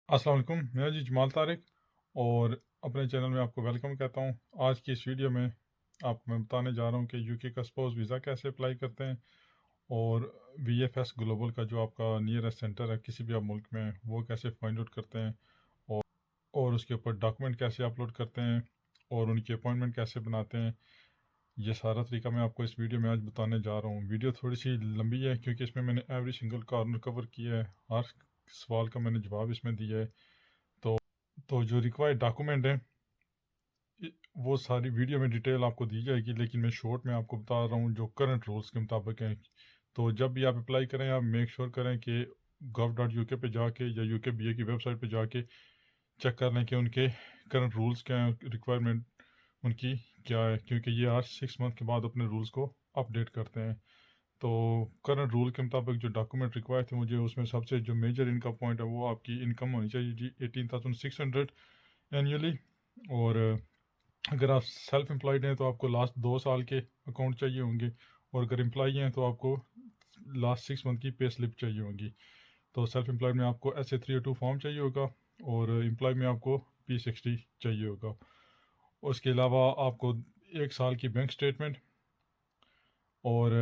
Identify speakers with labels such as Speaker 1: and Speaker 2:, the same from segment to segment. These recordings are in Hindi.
Speaker 1: अस्सलाम वालेकुम, मेरा जी जमाल तारिक और अपने चैनल में आपको वेलकम कहता हूँ। आज की इस वीडियो में आपको मैं बताने जा रहा हूँ कि यूके का स्पाउस वीज़ा कैसे अप्लाई करते हैं और वीएफएस ग्लोबल का जो आपका नियरेस्ट सेंटर है किसी भी आप मुल्क में वो कैसे फाइंड आउट करते हैं और उसके ऊपर डॉक्यूमेंट कैसे अपलोड करते हैं और उनकी अपॉइंटमेंट कैसे बनाते हैं। ये सारा तरीका मैं आपको इस वीडियो में आज बताने जा रहा हूँ। वीडियो थोड़ी सी लंबी है क्योंकि इसमें मैंने एवरी सिंगल कॉर्नर कवर किया है, हर सवाल का मैंने जवाब इसमें दिया है। तो जो रिक्वायर्ड डॉक्यूमेंट है वो सारी वीडियो में डिटेल आपको दी जाएगी, लेकिन मैं शॉर्ट में आपको बता रहा हूँ जो करंट रूल्स के मुताबिक हैं। तो जब भी आप अप्लाई करें आप मेक श्योर करें कि gov.uk पे जाके या UKBA की वेबसाइट पे जाके चेक कर लें कि उनके करंट रूल्स क्या हैं, रिक्वायरमेंट उनकी क्या है, क्योंकि ये हर 6 मंथ के बाद अपने रूल्स को अपडेट करते हैं। तो करंट रूल के मुताबिक जो डॉक्यूमेंट रिक्वायर थे मुझे, उसमें सबसे जो मेजर इनका पॉइंट है वो आपकी इनकम होनी चाहिए जी 18,600 एनुअली। और अगर आप सेल्फ एम्प्लॉयड हैं तो आपको लास्ट 2 साल के अकाउंट चाहिए होंगे, और अगर एम्प्लॉई हैं तो आपको लास्ट 6 मंथ की पे स्लिप चाहिए होगी। तो सेल्फ एम्प्लॉयड में आपको SA 302 फॉर्म चाहिए होगा और एम्प्लॉय में आपको P60 चाहिए होगा। उसके अलावा आपको 1 साल की बैंक स्टेटमेंट और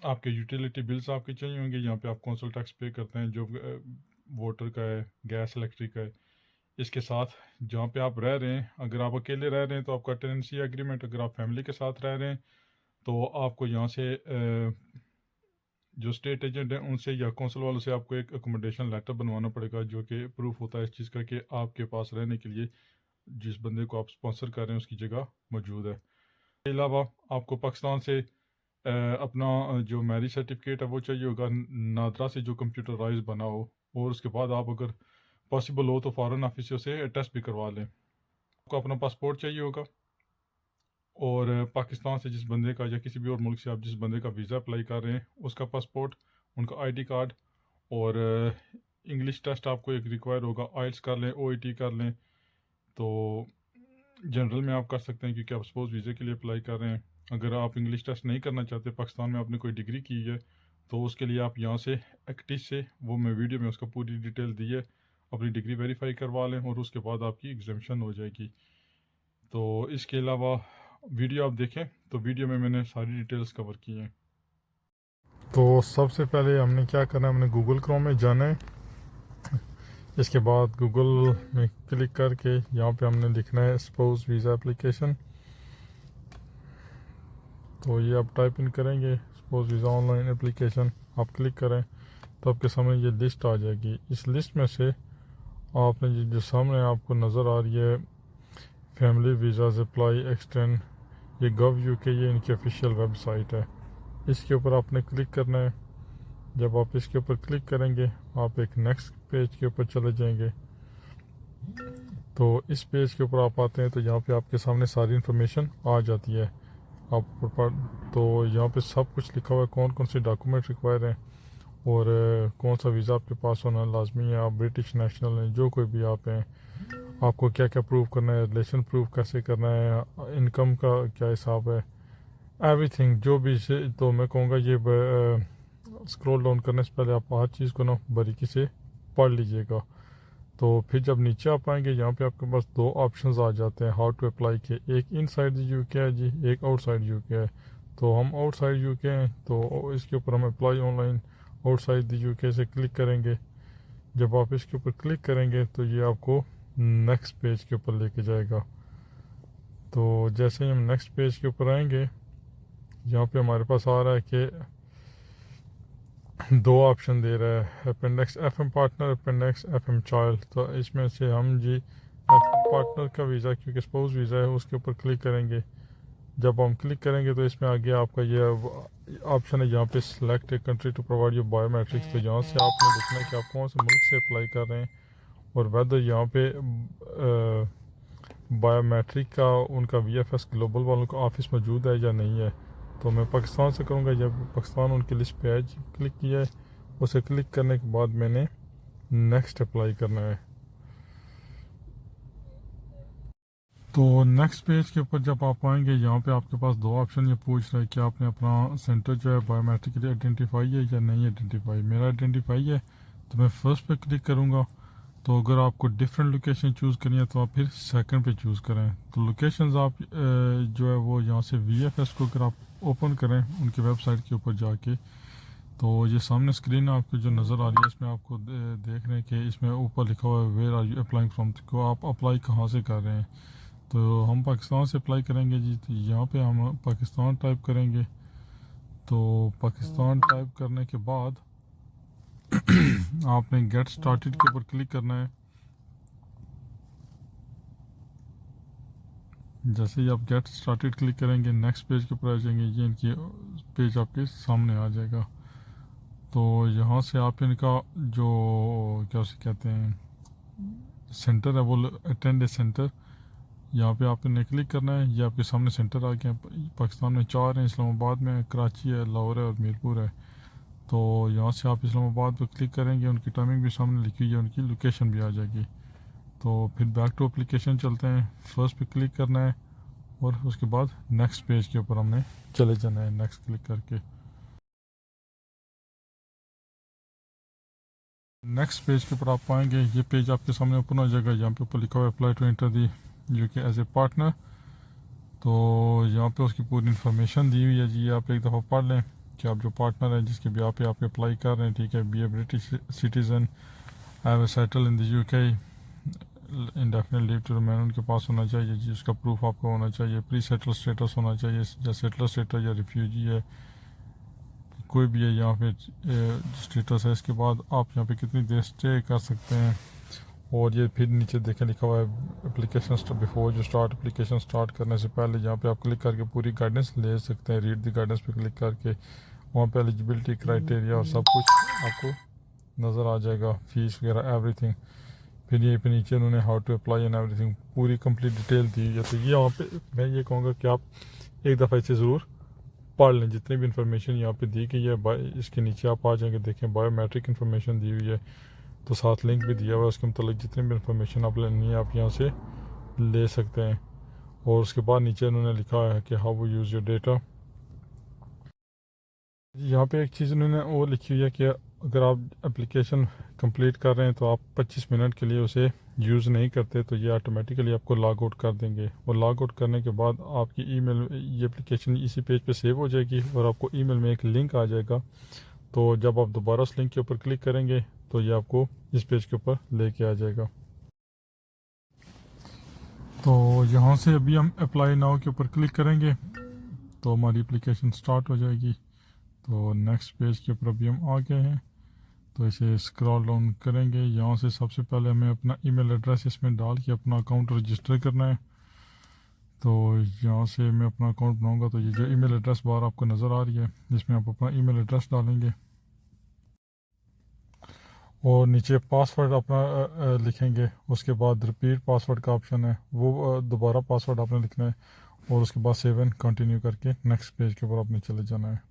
Speaker 1: आपके यूटिलिटी बिल्स आपके चाहिए होंगे। यहाँ पे आप कौंसल टैक्स पे करते हैं जो वाटर का है, गैस इलेक्ट्रिक का है। इसके साथ जहाँ पे आप रह रहे हैं, अगर आप अकेले रह रहे हैं तो आपका टेनेंसी एग्रीमेंट, अगर आप फैमिली के साथ रह रहे हैं तो आपको यहाँ से जो स्टेट एजेंट हैं उनसे या कौंसल वालों से आपको एक अकोमोडेशन लेटर बनवाना पड़ेगा, जो कि प्रूफ होता है इस चीज़ का कि आपके पास रहने के लिए जिस बंदे को आप स्पॉन्सर कर रहे हैं उसकी जगह मौजूद है। इसके अलावा आपको पाकिस्तान से अपना जो मैरिज सर्टिफिकेट है वो चाहिए होगा, नादरा से जो कंप्यूटराइज बना हो। और उसके बाद आप अगर पॉसिबल हो तो फॉरेन ऑफिस से टेस्ट भी करवा लें। आपको अपना पासपोर्ट चाहिए होगा, और पाकिस्तान से जिस बंदे का या किसी भी और मुल्क से आप जिस बंदे का वीज़ा अप्लाई कर रहे हैं उसका पासपोर्ट, उनका आईडी कार्ड, और इंग्लिश टेस्ट आपको एक रिक्वायर होगा। आइल्स कर लें, OET कर लें। तो जनरल में आप कर सकते हैं क्योंकि आप सपोज वीज़े के लिए अप्लाई कर रहे हैं। अगर आप इंग्लिश टेस्ट नहीं करना चाहते, पाकिस्तान में आपने कोई डिग्री की है तो उसके लिए आप यहाँ से एक्टिस से, वो मैं वीडियो में उसका पूरी डिटेल दी है, अपनी डिग्री वेरीफाई करवा लें और उसके बाद आपकी एग्जामेशन हो जाएगी। तो इसके अलावा वीडियो आप देखें तो वीडियो में मैंने सारी डिटेल्स कवर की हैं। तो सबसे पहले हमने क्या करना है, हमने गूगल क्रोम में जाना है। इसके बाद गूगल में क्लिक करके यहाँ पे हमने लिखना है स्पाउस वीज़ा एप्लीकेशन। तो ये आप टाइप इन करेंगे स्पाउस वीज़ा ऑनलाइन एप्लीकेशन, आप क्लिक करें तो आपके सामने ये लिस्ट आ जाएगी। इस लिस्ट में से आपने जो सामने आपको नज़र आ रही है फैमिली वीज़ाज अप्लाई एक्सटेंड, ये gov.uk, ये इनकी ऑफिशियल वेबसाइट है। इसके ऊपर आपने क्लिक करना है। जब आप इसके ऊपर क्लिक करेंगे आप एक नेक्स्ट पेज के ऊपर चले जाएंगे। तो इस पेज के ऊपर आप आते हैं तो यहाँ पे आपके सामने सारी इन्फॉर्मेशन आ जाती है। आप तो यहाँ पे सब कुछ लिखा हुआ है, कौन कौन से डॉक्यूमेंट रिक्वायर हैं और कौन सा वीज़ा आपके पास होना लाजमी है, आप ब्रिटिश नेशनल हैं, जो कोई भी आप हैं, आपको क्या क्या प्रूव करना है, रिलेशन प्रूव कैसे करना है, इनकम का क्या हिसाब है, एवरीथिंग जो भी से। तो मैं कहूँगा ये स्क्रॉल डाउन करने से पहले आप हर चीज़ को ना बारीकी से पढ़ लीजिएगा। तो फिर जब नीचे आप आएंगे यहाँ पे आपके पास दो ऑप्शंस आ जाते हैं हाउ टू अप्लाई के। एक इनसाइड द यूके है जी, एक आउटसाइड यूके है। तो हम आउटसाइड यूके हैं तो इसके ऊपर हम apply online outside the UK से क्लिक करेंगे। जब आप इसके ऊपर क्लिक करेंगे तो ये आपको नेक्स्ट पेज के ऊपर लेके जाएगा। तो जैसे ही हम नेक्स्ट पेज के ऊपर आएंगे यहाँ पे हमारे पास आ रहा है कि दो ऑप्शन दे रहा है, appendix FM partner, appendix FM child. तो इसमें से हम जी पार्टनर का वीज़ा, क्योंकि स्पाउस वीज़ा है, उसके ऊपर क्लिक करेंगे। जब हम क्लिक करेंगे तो इसमें आगे आपका ये ऑप्शन है, यहाँ पे select a country to provide your biometrics. तो यहाँ से आपने देखना है कि आप कौन से मुल्क से अप्लाई कर रहे हैं और वेदर यहाँ पे बायोमेट्रिक का उनका VFS ग्लोबल वालों का ऑफिस मौजूद है या नहीं है। तो मैं पाकिस्तान से करूँगा। जब पाकिस्तान उनकी लिस्ट पे है क्लिक किया है, उसे क्लिक करने के बाद मैंने नेक्स्ट अप्लाई करना है। तो नेक्स्ट पेज के ऊपर जब आप आएंगे यहाँ पे आपके पास दो ऑप्शन ये पूछ रहा है कि आपने अपना सेंटर जो है बायोमेट्रिकली आइडेंटिफाई है या नहीं आइडेंटिफाई। मेरा आइडेंटिफाई है तो मैं फर्स्ट पे क्लिक करूँगा। तो अगर आपको डिफरेंट लोकेशन चूज़ करनी है तो आप फिर सेकंड पे चूज़ करें। तो लोकेशंस आप जो है वो यहाँ से VFS को अगर आप ओपन करें उनकी वेबसाइट के ऊपर जाके, तो ये सामने स्क्रीन आपको जो नज़र आ रही है इसमें आपको देख रहे हैं कि इसमें ऊपर लिखा हुआ है where are you applying from, को आप अप्लाई कहाँ से कर रहे हैं। तो हम पाकिस्तान से अप्लाई करेंगे जी, तो यहाँ पे हम पाकिस्तान टाइप करेंगे। तो पाकिस्तान टाइप करने के बाद आपने गेट स्टार्टेड के ऊपर क्लिक करना है। जैसे ही आप गेट स्टार्टेड क्लिक करेंगे नेक्स्ट पेज के ऊपर आ जाएंगे, ये इनकी पेज आपके सामने आ जाएगा। तो यहाँ से आप इनका जो क्या उसे कहते हैं सेंटर है वो अटेंड ए सेंटर, यहाँ पे आपने क्लिक करना है। ये आपके सामने सेंटर आ गया। पाकिस्तान में 4 हैं, इस्लामाबाद में, कराची है, लाहौर है और मीरपुर है। तो यहाँ से आप इस्लामाबाद पर क्लिक करेंगे, उनकी टाइमिंग भी सामने लिखी हुई है, उनकी लोकेशन भी आ जाएगी। तो फिर बैक टू एप्लीकेशन चलते हैं, फर्स्ट पे क्लिक करना है और उसके बाद नेक्स्ट पेज के ऊपर हमने चले जाना है नेक्स्ट क्लिक करके। नेक्स्ट पेज के ऊपर आप पाएंगे ये पेज आपके सामने ओपन हो जाएगा। यहाँ पे ऊपर लिखा हुआ है apply to enter the UK as a partner. तो यहाँ पे उसकी पूरी इन्फॉर्मेशन दी हुई है जी, आप एक दफ़ा पढ़ लें कि आप जो पार्टनर है जिसके ब्याह पे आप अप्लाई कर रहे हैं, ठीक है, be a British citizen, have settle in the UK, indefinite leave to remain उनके पास होना चाहिए जी, उसका प्रूफ आपको होना चाहिए, प्री सेटल स्टेटस होना चाहिए, या सेटल स्टेटस या रिफ्यूजी है, कोई भी है यहाँ पे स्टेटस है। इसके बाद आप यहाँ पे कितनी देर स्टे कर सकते हैं, और ये फिर नीचे देखें लिखा हुआ है एप्लीकेशन बिफोर जो स्टार्ट, एप्लीकेशन स्टार्ट करने से पहले यहाँ पे आप क्लिक करके पूरी गाइडेंस ले सकते हैं। रीड द गाइडेंस पे क्लिक करके वहाँ पे एलिजिबिलिटी क्राइटेरिया और सब कुछ आपको नज़र आ जाएगा, फ़ीस वगैरह एवरीथिंग। फिर ये पे नीचे उन्होंने how to apply and everything पूरी कंप्लीट डिटेल दी है। तो ये यहाँ पे मैं ये कहूँगा कि आप एक दफ़ा इसे ज़रूर पढ़ लें, जितनी भी इंफॉर्मेशन यहाँ पे दी गई है। इसके नीचे आप आ जाएंगे, देखें बायोमेट्रिक इन्फॉर्मेशन दी हुई है, तो साथ लिंक भी दिया हुआ है, उसके मतलब जितनी भी इंफॉर्मेशन आप लेनी है आप यहाँ से ले सकते हैं। और उसके बाद नीचे उन्होंने लिखा है कि हाउ वो यूज़ योर डेटा। यहाँ पे एक चीज़ उन्होंने वो लिखी हुई है कि अगर आप एप्लीकेशन कंप्लीट कर रहे हैं तो आप 25 मिनट के लिए उसे यूज़ नहीं करते तो ये ऑटोमेटिकली आपको लॉग आउट कर देंगे, और लॉग आउट करने के बाद आपकी ईमेल ये एप्लीकेशन इसी पेज पे सेव हो जाएगी और आपको ईमेल में एक लिंक आ जाएगा। तो जब आप दोबारा उस लिंक के ऊपर क्लिक करेंगे तो ये आपको इस पेज के ऊपर लेके आ जाएगा। तो यहाँ से अभी हम अप्लाई नाउ के ऊपर क्लिक करेंगे तो हमारी एप्लीकेशन स्टार्ट हो जाएगी। तो नेक्स्ट पेज के ऊपर अभी हम आ गए हैं, तो इसे स्क्रॉल डाउन करेंगे। यहाँ से सबसे पहले हमें अपना ईमेल एड्रेस इसमें डाल के अपना अकाउंट रजिस्टर करना है। तो यहाँ से मैं अपना अकाउंट बनाऊँगा, तो ये जो ईमेल एड्रेस बार आपको नज़र आ रही है इसमें आप अपना ईमेल एड्रेस डालेंगे और नीचे पासवर्ड अपना लिखेंगे। उसके बाद रिपीट पासवर्ड का ऑप्शन है, वो दोबारा पासवर्ड आपने लिखना है, और उसके बाद सेव एंड कंटिन्यू करके नेक्स्ट पेज के ऊपर आपने चले जाना है।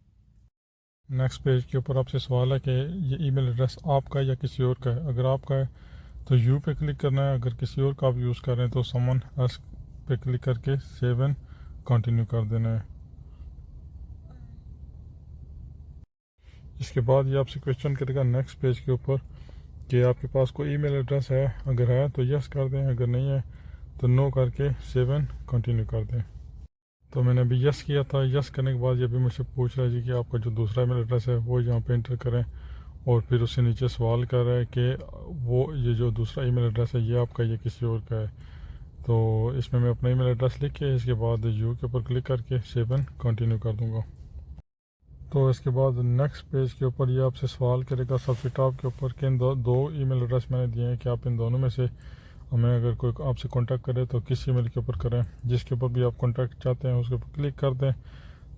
Speaker 1: नेक्स्ट पेज के ऊपर आपसे सवाल है कि ये ईमेल एड्रेस आपका है या किसी और का है। अगर आपका है तो यू पे क्लिक करना है, अगर किसी और का आप यूज़ कर रहे हैं तो समवन एल्स पे क्लिक करके सेव एंड कंटिन्यू कर देना है। इसके बाद ये आपसे क्वेश्चन करेगा नेक्स्ट पेज के ऊपर कि आपके पास कोई ईमेल एड्रेस है, अगर है तो यस कर दें, अगर नहीं है तो नो करके सेव एंड कंटिन्यू कर दें। तो मैंने अभी यस किया था, यस करने के बाद ये भी मुझसे पूछ रहा है जी कि आपका जो दूसरा ईमेल एड्रेस है वो यहाँ पे एंटर करें, और फिर उससे नीचे सवाल कर रहा है कि वो ये जो दूसरा ईमेल एड्रेस है ये आपका या किसी और का है। तो इसमें मैं अपना ईमेल एड्रेस लिख के इसके बाद यू के ऊपर क्लिक करके सेव एंड कंटिन्यू कर दूँगा। तो इसके बाद नेक्स्ट पेज के ऊपर ये आपसे सवाल करेगा सबसे टॉप के ऊपर कि इन दो ईमेल एड्रेस मैंने दिए हैं कि आप इन दोनों में से हमें अगर कोई आपसे कांटेक्ट करे तो किस ईमेल के ऊपर करें। जिसके ऊपर भी आप कांटेक्ट चाहते हैं उसके ऊपर क्लिक कर दें।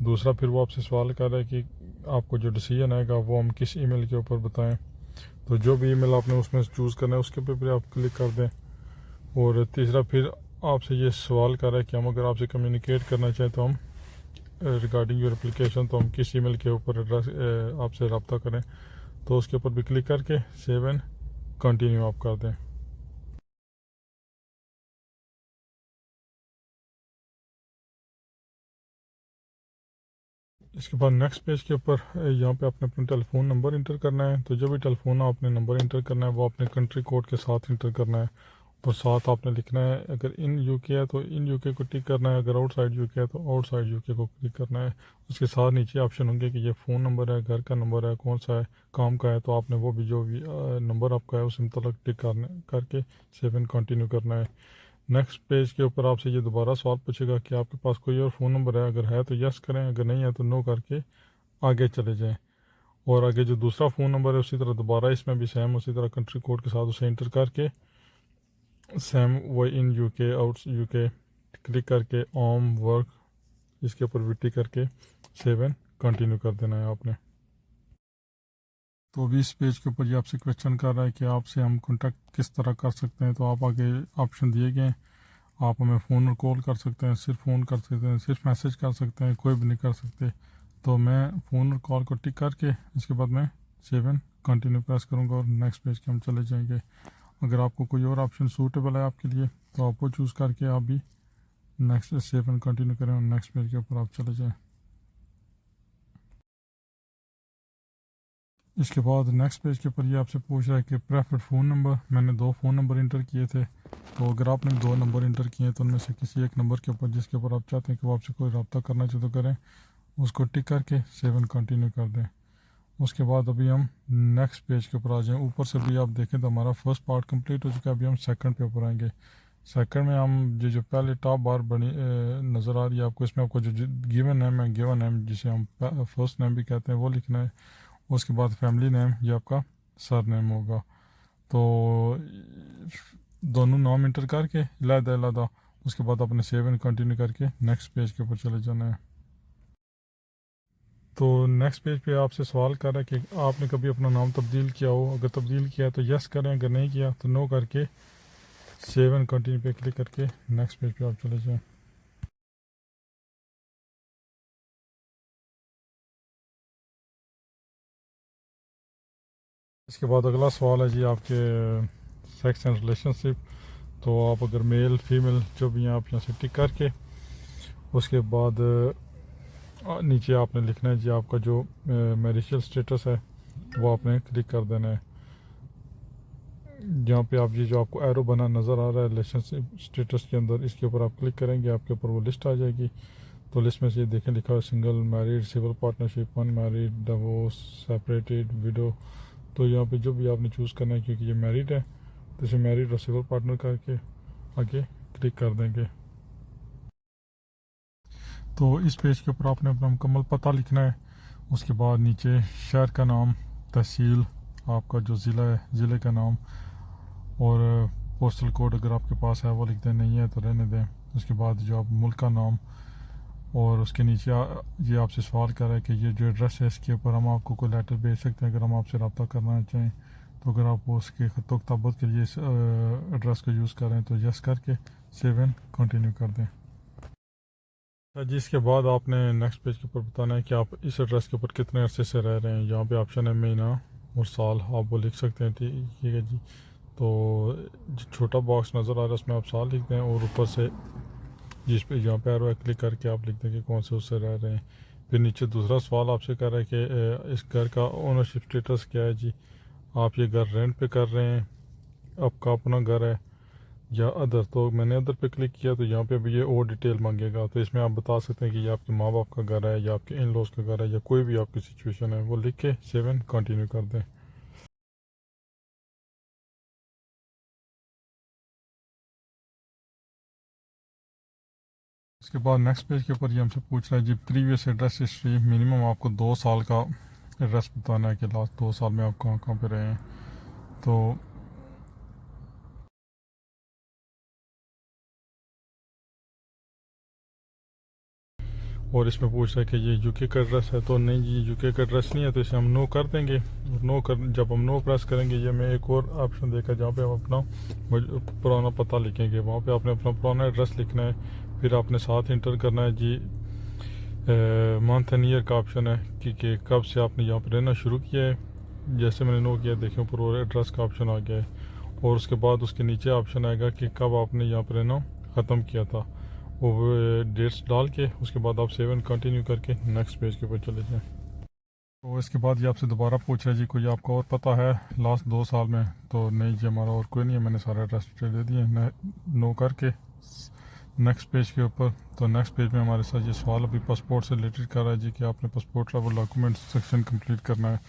Speaker 1: दूसरा फिर वो आपसे सवाल कर रहा है कि आपको जो डिसीजन आएगा वो हम किस ईमेल के ऊपर बताएं। तो जो भी ईमेल आपने उसमें चूज़ करना है उसके ऊपर भी आप क्लिक कर दें। और तीसरा फिर आपसे ये सवाल कर रहा है कि हम अगर आपसे कम्युनिकेट करना चाहें तो हम रिगार्डिंग योर एप्लीकेशन तो हम किस ईमेल के ऊपर एड्रेस आपसे रब्ता करें। तो उसके ऊपर भी क्लिक करके सेव एंड कंटिन्यू आप कर दें। इसके बाद नेक्स्ट पेज के ऊपर यहाँ पे आपने अपना टेलीफोन नंबर इंटर करना है। तो जो भी टेलीफोन आपने नंबर इंटर करना है वो अपने कंट्री कोड के साथ इंटर करना है, और साथ आपने लिखना है अगर इन यूके है तो इन यूके को टिक करना है, अगर आउटसाइड यूके है तो आउटसाइड यूके को क्लिक करना है। उसके साथ नीचे ऑप्शन होंगे कि ये फ़ोन नंबर है, घर का नंबर है, कौन सा है, काम का है, तो आपने वो भी जो भी नंबर आपका है उस मतलब टिक करके सेव एंड कंटिन्यू करना है। नेक्स्ट पेज के ऊपर आपसे ये दोबारा सवाल पूछेगा कि आपके पास कोई और फ़ोन नंबर है, अगर है तो यस करें, अगर नहीं है तो नो करके आगे चले जाएं। और आगे जो दूसरा फ़ोन नंबर है उसी तरह दोबारा इसमें भी सेम उसी तरह कंट्री कोड के साथ उसे इंटर करके सेम वो in UK out UK click करके ऑम वर्क इसके ऊपर भी टिक करके सेव एंड कंटिन्यू कर देना है आपने। तो अभी इस पेज के ऊपर ये आपसे क्वेश्चन कर रहा है कि आपसे हम कांटेक्ट किस तरह कर सकते हैं। तो आप आगे ऑप्शन दिए गए हैं, आप हमें फ़ोन और कॉल कर सकते हैं, सिर्फ फ़ोन कर सकते हैं, सिर्फ मैसेज कर सकते हैं, कोई भी नहीं कर सकते। तो मैं फ़ोन और कॉल को टिक करके इसके बाद मैं सेव एंड कंटिन्यू प्रेस करूँगा और नेक्स्ट पेज के हम चले जाएंगे। अगर आपको कोई और ऑप्शन सूटेबल है आपके लिए तो आप वो चूज़ करके आप भी नेक्स्ट सेव एंड कंटिन्यू करें और नेक्स्ट पेज के ऊपर आप चले जाएँ। इसके बाद नेक्स्ट पेज के ऊपर ये आपसे पूछ रहा है कि प्रेफर्ड फ़ोन नंबर, मैंने 2 फ़ोन नंबर इंटर किए थे। तो अगर आपने 2 नंबर इंटर किए हैं तो उनमें से किसी एक नंबर के ऊपर जिसके ऊपर आप चाहते हैं कि वो आपसे कोई रब्ता करना चाहे तो करें, उसको टिक करके सेव एंड कंटिन्यू कर दें। उसके बाद अभी हम नेक्स्ट पेज के ऊपर आ जाएँ। ऊपर से भी आप देखें तो हमारा फर्स्ट पार्ट कंप्लीट हो चुका है। अभी हम सेकंड पे ऊपर आएंगे। सेकंड में हम जो पहले टॉप बार बनी नज़र आ रही है आपको, इसमें आपको जो गिवन नेम है, गिवन नेम जिसे हम फर्स्ट नेम भी कहते हैं वो लिखना है। उसके बाद फैमिली नेम ये आपका सर नेम होगा। तो दोनों नाम इंटर करके अलग उसके बाद अपने सेव एंड कंटिन्यू करके नेक्स्ट पेज के ऊपर चले जाना है। तो नेक्स्ट पेज पे आपसे सवाल कर रहा है कि आपने कभी अपना नाम तब्दील किया हो, अगर तब्दील किया तो यस करें, अगर नहीं किया तो नो करके सेव एंड कंटिन्यू पे क्लिक करके नेक्स्ट पेज पे आप चले जाएं। इसके बाद अगला सवाल है जी आपके सेक्स एंड रिलेशनशिप। तो आप अगर मेल फीमेल जो भी हैं आप यहाँ से टिक करके उसके बाद नीचे आपने लिखना है जी आपका जो मैरिजल स्टेटस है वो आपने क्लिक कर देना है। जहाँ पे आप ये जो आपको एरो बना नज़र आ रहा है रिलेशनशिप स्टेटस के अंदर, इसके ऊपर आप क्लिक करेंगे आपके ऊपर वो लिस्ट आ जाएगी। तो लिस्ट में से ये देखें लिखा है single, married, civil partnership, unmarried, divorce, separated, widow. तो यहाँ पे जो भी आपने चूज़ करना है, क्योंकि ये मैरिड है तो इसे मैरिड और सिविल पार्टनर करके आगे क्लिक कर देंगे। तो इस पेज के ऊपर आपने अपना मुकम्मल पता लिखना है। उसके बाद नीचे शहर का नाम, तहसील, आपका जो ज़िला है ज़िले का नाम, और पोस्टल कोड अगर आपके पास है वो लिख दें, नहीं है तो रहने दें। उसके बाद जो आप मुल्क का नाम, और उसके नीचे ये आपसे सवाल कर रहा है कि ये जो एड्रेस है इसके ऊपर हम आपको कोई लेटर भेज सकते हैं अगर हम आपसे रब्ता करना चाहें। तो अगर आप उसके खतों किताबत के लिए इस एड्रेस को यूज़ करें तो यस करके सेव एंड कंटिन्यू कर दें। जिसके बाद आपने नेक्स्ट पेज के ऊपर बताना है कि आप इस एड्रेस के ऊपर कितने अरसे से रह रहे हैं। यहाँ पे ऑप्शन है महीना और साल, आप वो लिख सकते हैं, ठीक है जी। तो जो छोटा बॉक्स नज़र आ रहा है उसमें आप साल लिख दें, और ऊपर से जिस पे यहाँ पे एरो क्लिक करके आप लिख दें कि कौन से उससे रह रहे हैं। फिर नीचे दूसरा सवाल आपसे कर रहा है कि इस घर का ओनरशिप स्टेटस क्या है जी। आप ये घर रेंट पे कर रहे हैं, आपका अपना घर है या अदर। तो मैंने अदर पे क्लिक किया तो यहाँ पे भी ये और डिटेल मांगेगा। तो इसमें आप बता सकते हैं कि ये आपके माँ बाप का घर है या आपके इन लॉज का घर है या कोई भी आपकी सिचुएशन है, वो लिख के सेव एंड कंटिन्यू कर दें। इसके बाद नेक्स्ट पेज के ऊपर ये हमसे पूछ रहा है जी प्रीवियस एड्रेस हिस्ट्री। मिनिमम आपको 2 साल का एड्रेस बताना है कि लास्ट 2 साल में आप कहाँ कहाँ पे रहे हैं। तो और इसमें पूछ रहा है कि ये यूके का एड्रेस है, तो नहीं जी यूके का एड्रेस नहीं है, तो इसे हम नो कर देंगे। और नो कर जब हम नो प्रेस करेंगे ये हमें एक और ऑप्शन देगा जहाँ पे हम अपना पुराना पता लिखेंगे। वहाँ पे आपने अपना पुराना एड्रेस लिखना है, फिर आपने साथ इंटर करना है जी मंथ एंड ईयर का ऑप्शन है कि कब से आपने यहाँ पर रहना शुरू किया है। जैसे मैंने नो किया देखें ऊपर और एड्रेस का ऑप्शन आ गया है, और उसके बाद उसके नीचे ऑप्शन आएगा कि कब आपने यहाँ पर रहना ख़त्म किया था। वो डेट्स डाल के उसके बाद आप सेव एंड कंटिन्यू करके नेक्स्ट पेज के ऊपर चले जाएँ। तो इसके बाद ये आपसे दोबारा पूछ रहा है जी कोई आपको और पता है लास्ट 2 साल में, तो नहीं जी हमारा और कोई नहीं है, मैंने सारे एड्रेस डिटेल दे दिए नो करके नेक्स्ट पेज के ऊपर। तो नेक्स्ट पेज में हमारे साथ ये सवाल अभी पासपोर्ट से रिलेटेड कर रहा है जी कि आपने passport travel document section complete करना है।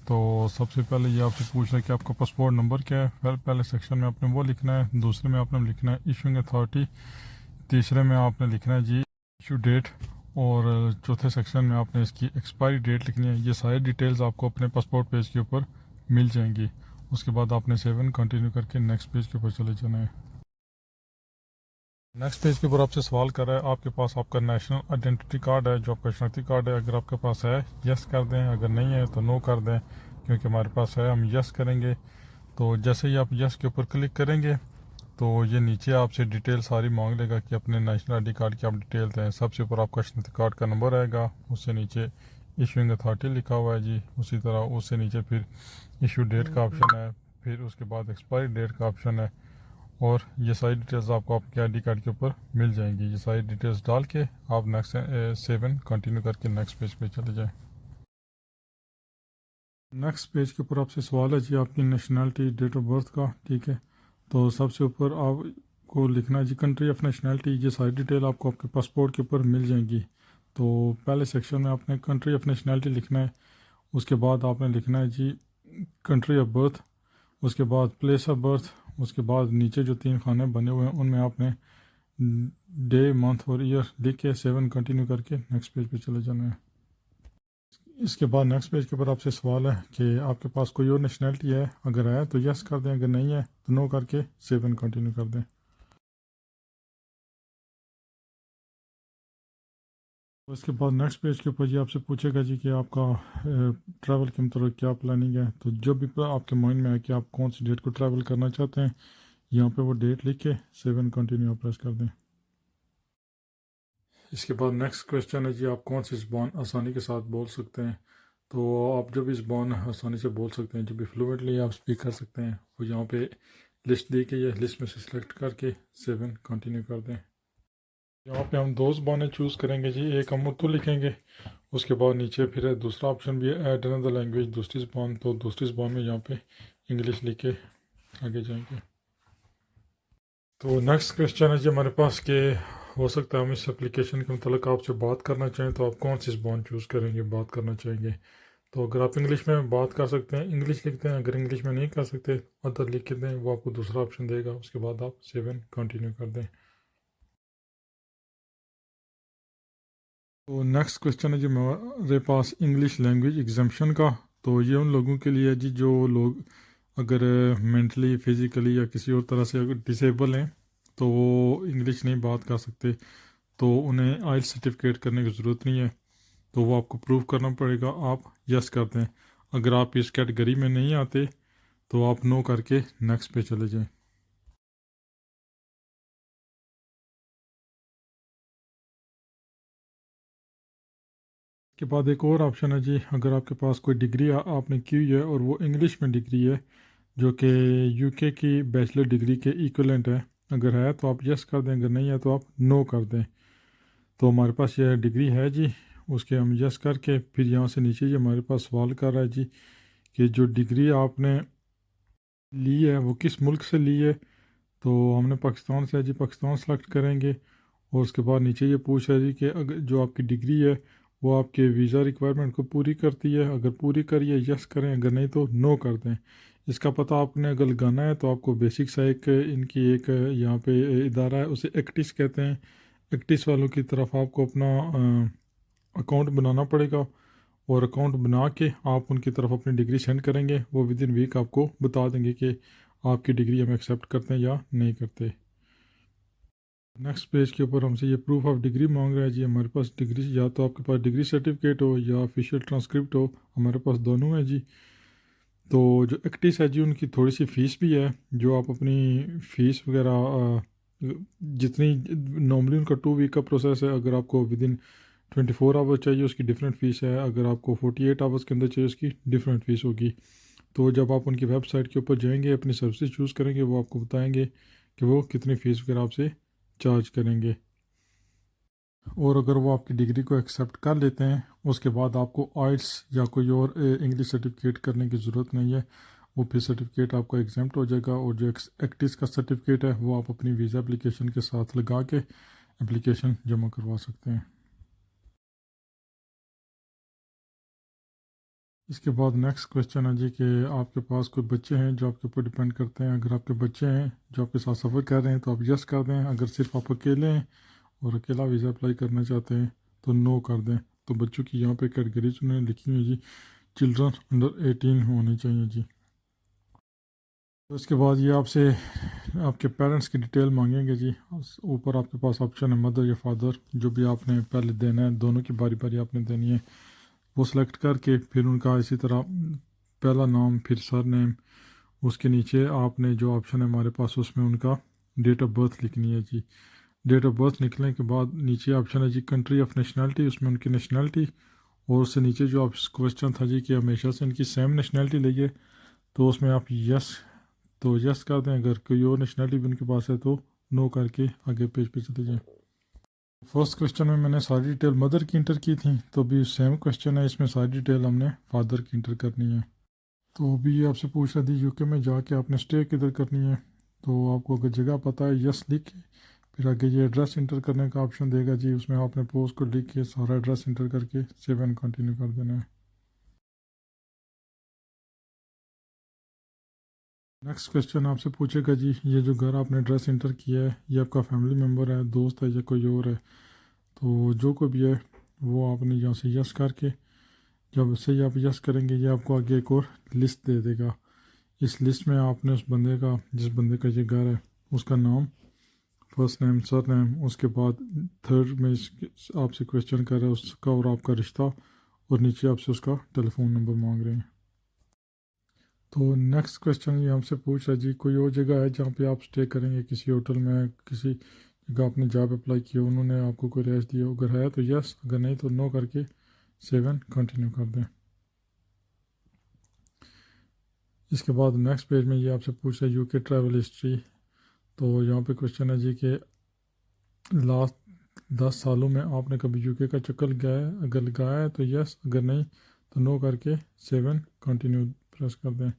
Speaker 1: तो सबसे पहले ये आपसे पूछ रहा है कि आपका पासपोर्ट नंबर क्या है। पहले सेक्शन में आपने वो लिखना है, दूसरे में आपने लिखना है इशूइंग अथॉरिटी, तीसरे में आपने लिखना है जी इशू डेट, और चौथे सेक्शन में आपने इसकी एक्सपायरी डेट लिखनी है। ये सारी डिटेल्स आपको अपने पासपोर्ट पेज के ऊपर मिल जाएंगी। उसके बाद आपने 7 कंटिन्यू करके नेक्स्ट पेज के ऊपर चले जाना है। नेक्स्ट पेज के ऊपर आपसे सवाल कर रहा है आपके पास आपका नेशनल आइडेंटिटी कार्ड है, जो आपका शनाख्ती कार्ड है। अगर आपके पास है यस कर दें, अगर नहीं है तो नो कर दें। क्योंकि हमारे पास है हम यस करेंगे। तो जैसे ही आप यस के ऊपर क्लिक करेंगे तो ये नीचे आपसे डिटेल सारी मांग लेगा कि अपने नेशनल आईडी कार्ड की आप डिटेल दें। सबसे ऊपर आपका शनाख्ती कार्ड का नंबर आएगा, उससे नीचे इशूइंग अथॉरिटी लिखा हुआ है जी। उसी तरह उससे नीचे फिर इशू डेट का ऑप्शन है, फिर उसके बाद एक्सपायरी डेट का ऑप्शन है, और ये सारी डिटेल्स आपको आपके आईडी कार्ड के ऊपर मिल जाएंगी। ये सारी डिटेल्स डाल के आप नेक्स्ट 7 कंटिन्यू करके नेक्स्ट पेज पे चले जाएं। नेक्स्ट पेज के ऊपर आपसे सवाल है जी आपकी नेशनैलिटी, डेट ऑफ बर्थ का। ठीक है, तो सबसे ऊपर आपको लिखना है जी कंट्री ऑफ नेशनैलिटी। ये सारी डिटेल आपको आपके पासपोर्ट के ऊपर मिल जाएंगी। तो पहले सेक्शन में आपने कंट्री ऑफ नेशनैलिटी लिखना है, उसके बाद आपने लिखना है जी कंट्री ऑफ बर्थ, उसके बाद प्लेस ऑफ बर्थ, उसके बाद नीचे जो 3 खाने बने हुए हैं उनमें आपने डे, मंथ और ईयर लिख के 7 कंटिन्यू करके नेक्स्ट पेज पे चले जाना है। इसके बाद नेक्स्ट पेज के ऊपर आपसे सवाल है कि आपके पास कोई और नेशनैलिटी है, अगर है तो यस कर दें, अगर नहीं है तो नो करके 7 कंटिन्यू कर दें। तो इसके बाद नेक्स्ट पेज के ऊपर ये आपसे पूछेगा जी कि आपका ट्रैवल के मतलब क्या प्लानिंग है। तो जो भी आपके माइंड में है कि आप कौन सी डेट को ट्रैवल करना चाहते हैं, यहाँ पे वो डेट लिख के 7 कंटिन्यू आप प्रेस कर दें। इसके बाद नेक्स्ट क्वेश्चन है जी आप कौन सी ज़बान आसानी के साथ बोल सकते हैं। तो आप जो भी ज़बान आसानी से बोल सकते हैं, जो भी फ्लुएंटली आप स्पीक कर सकते हैं, वो यहाँ पे लिस्ट दी गई है, लिस्ट में से सिलेक्ट करके 7 कंटिन्यू कर दें। यहाँ पे हम 2 ज़बानें चूज़ करेंगे जी, एक हम उर्दू लिखेंगे, उसके बाद नीचे फिर दूसरा ऑप्शन भी है ऐड अनदर लैंग्वेज, दूसरी ज़बान। तो दूसरी ज़बान में यहाँ पे इंग्लिश लिख के आगे जाएंगे। तो नेक्स्ट क्वेश्चन है जी हमारे पास कि हो सकता है हम इस एप्लीकेशन के मतलब आपसे बात करना चाहें, तो आप कौन सी ज़बान चूज़ करेंगे, बात करना चाहेंगे। तो अगर आप इंग्लिश में बात कर सकते हैं इंग्लिश लिखते हैं, अगर इंग्लिश में नहीं कर सकते अदर लिख के दें, वो आपको दूसरा ऑप्शन देगा। उसके बाद आप 7 कंटिन्यू कर दें। तो नेक्स्ट क्वेश्चन है जी हमारे पास इंग्लिश लैंग्वेज एग्जाम्शन का। तो ये उन लोगों के लिए है जी जो लोग अगर मेंटली, फिज़िकली या किसी और तरह से अगर डिसेबल हैं तो वो इंग्लिश नहीं बात कर सकते, तो उन्हें आइल सर्टिफिकेट करने की ज़रूरत नहीं है। तो वो आपको प्रूव करना पड़ेगा, आप यस करते हैं। अगर आप इस कैटेगरी में नहीं आते तो आप नो करके नेक्स्ट पे चले जाएं। के बाद एक और ऑप्शन है जी अगर आपके पास कोई डिग्री आपने की हुई है और वो इंग्लिश में डिग्री है, जो कि यूके की बैचलर डिग्री के इक्वलेंट है। अगर है तो आप यस कर दें, अगर नहीं है तो आप नो कर दें। तो हमारे पास यह डिग्री है जी, उसके हम यस करके फिर यहाँ से नीचे ये हमारे पास सवाल कर रहा है जी कि जो डिग्री आपने ली है वो किस मुल्क से ली है। तो हमने पाकिस्तान से है जी, पाकिस्तान सेलेक्ट करेंगे। और उसके बाद नीचे ये पूछ रहा है जी कि अगर जो आपकी डिग्री है वो आपके वीज़ा रिक्वायरमेंट को पूरी करती है, अगर पूरी करिए यस करें, अगर नहीं तो नो कर दें। इसका पता आपने अगर लगाना है तो आपको बेसिक सा एक इनकी एक यहाँ पे इदारा है, उसे एक्टिस कहते हैं। एक्टिस वालों की तरफ आपको अपना अकाउंट बनाना पड़ेगा, और अकाउंट बना के आप उनकी तरफ अपनी डिग्री सेंड करेंगे। वो विद इन वीक आपको बता देंगे कि आपकी डिग्री हम एक्सेप्ट करते हैं या नहीं करते। नेक्स्ट पेज के ऊपर हमसे ये प्रूफ ऑफ डिग्री मांग रहा है जी। हमारे पास डिग्री, या तो आपके पास डिग्री सर्टिफिकेट हो या ऑफिशियल ट्रांसक्रिप्ट हो, हमारे पास दोनों है जी। तो जो एक्टिस है जी उनकी थोड़ी सी फ़ीस भी है, जो आप अपनी फ़ीस वगैरह जितनी नॉर्मली उनका 2 वीक का प्रोसेस है, अगर आपको विद इन 24 आवर चाहिए उसकी डिफरेंट फ़ीस है, अगर आपको 48 आवर्स के अंदर चाहिए उसकी डिफरेंट फ़ीस होगी। तो जब आप उनकी वेबसाइट के ऊपर जाएंगे, अपनी सर्विसेज चूज़ करेंगे, वो आपको बताएंगे कि वो कितनी फ़ीस वगैरह आपसे चार्ज करेंगे। और अगर वो आपकी डिग्री को एक्सेप्ट कर लेते हैं उसके बाद आपको आइल्स या कोई और इंग्लिश सर्टिफिकेट करने की ज़रूरत नहीं है। वो फिर सर्टिफिकेट आपका एग्जाम्प्ट हो जाएगा और जो एक्टिस का सर्टिफिकेट है वो आप अपनी वीज़ा एप्लीकेशन के साथ लगा के एप्लीकेशन जमा करवा सकते हैं। इसके बाद नेक्स्ट क्वेश्चन है जी कि आपके पास कोई बच्चे हैं जो आपके ऊपर डिपेंड करते हैं। अगर आपके बच्चे हैं जो आपके साथ सफ़र कर रहे हैं तो आप यस कर दें। अगर सिर्फ आप अकेले हैं और अकेला वीज़ा अप्लाई करना चाहते हैं तो नो कर दें। तो बच्चों की यहाँ पे कैटेगरीज उन्होंने लिखी हुई है जी, चिल्ड्रन अंडर 18 होने चाहिए जी। तो इसके बाद ये आपसे आपके पेरेंट्स की डिटेल मांगेंगे जी। ऊपर आपके पास ऑप्शन है मदर या फादर, जो भी आपने पहले देना है, दोनों की बारी बारी आपने देनी है। वो सिलेक्ट करके फिर उनका इसी तरह पहला नाम फिर सर नेम, उसके नीचे आपने जो ऑप्शन है हमारे पास उसमें उनका डेट ऑफ बर्थ लिखनी है जी। डेट ऑफ बर्थ निकलने के बाद नीचे ऑप्शन है जी कंट्री ऑफ नेशनलिटी, उसमें उनकी नेशनलिटी। और उससे नीचे जो आप क्वेश्चन था जी कि हमेशा से इनकी सेम नेशनलिटी लगी है, तो उसमें आप यस तो यस कर दें। अगर कोई और नेशनलिटी भी उनके पास है तो नो करके आगे पेज पे चले जाएँ। फर्स्ट क्वेश्चन में मैंने सारी डिटेल मदर की इंटर की थी, तो भी सेम क्वेश्चन है, इसमें सारी डिटेल हमने फादर की इंटर करनी है। तो अभी ये आपसे पूछ रहा थी यूके में जाके आपने स्टे किधर करनी है। तो आपको अगर जगह पता है यस लिख के फिर आगे ये एड्रेस इंटर करने का ऑप्शन देगा जी, उसमें आपने पोस्ट को लिख के सारा एड्रेस इंटर करके सेव एंड कंटिन्यू कर देना है। नेक्स्ट क्वेश्चन आपसे पूछेगा जी ये जो घर आपने एड्रेस इंटर किया है ये आपका फैमिली मेम्बर है, दोस्त है या कोई और है। तो जो कोई भी है वो आपने यहाँ से यस करके जब से ही आप यस करेंगे ये आपको आगे एक और लिस्ट दे देगा। इस लिस्ट में आपने उस बंदे का जिस बंदे का ये घर है उसका नाम, फर्स्ट नेम, सर नेम, उसके बाद थर्ड में आपसे क्वेश्चन कर रहा है उसका और आपका रिश्ता, और नीचे आपसे उसका टेलीफोन नंबर मांग रहे हैं। तो नेक्स्ट क्वेश्चन ये हमसे पूछ रहा है जी कोई और जगह है जहाँ पे आप स्टे करेंगे, किसी होटल में, किसी जगह आपने जॉब अप्लाई किया उन्होंने आपको कोई रिहाइश दी हो, अगर है तो यस, अगर नहीं तो नो करके सेव एंड कंटिन्यू कर दें। इसके बाद नेक्स्ट पेज में ये आपसे पूछ रहा है यूके ट्रैवल हिस्ट्री। तो यहाँ पे क्वेश्चन है जी कि लास्ट 10 सालों में आपने कभी यूके का चक्कर लगाया है, अगर लगाया है तो यस, अगर नहीं तो नो करके सेव एंड कंटिन्यू प्रेस कर दें।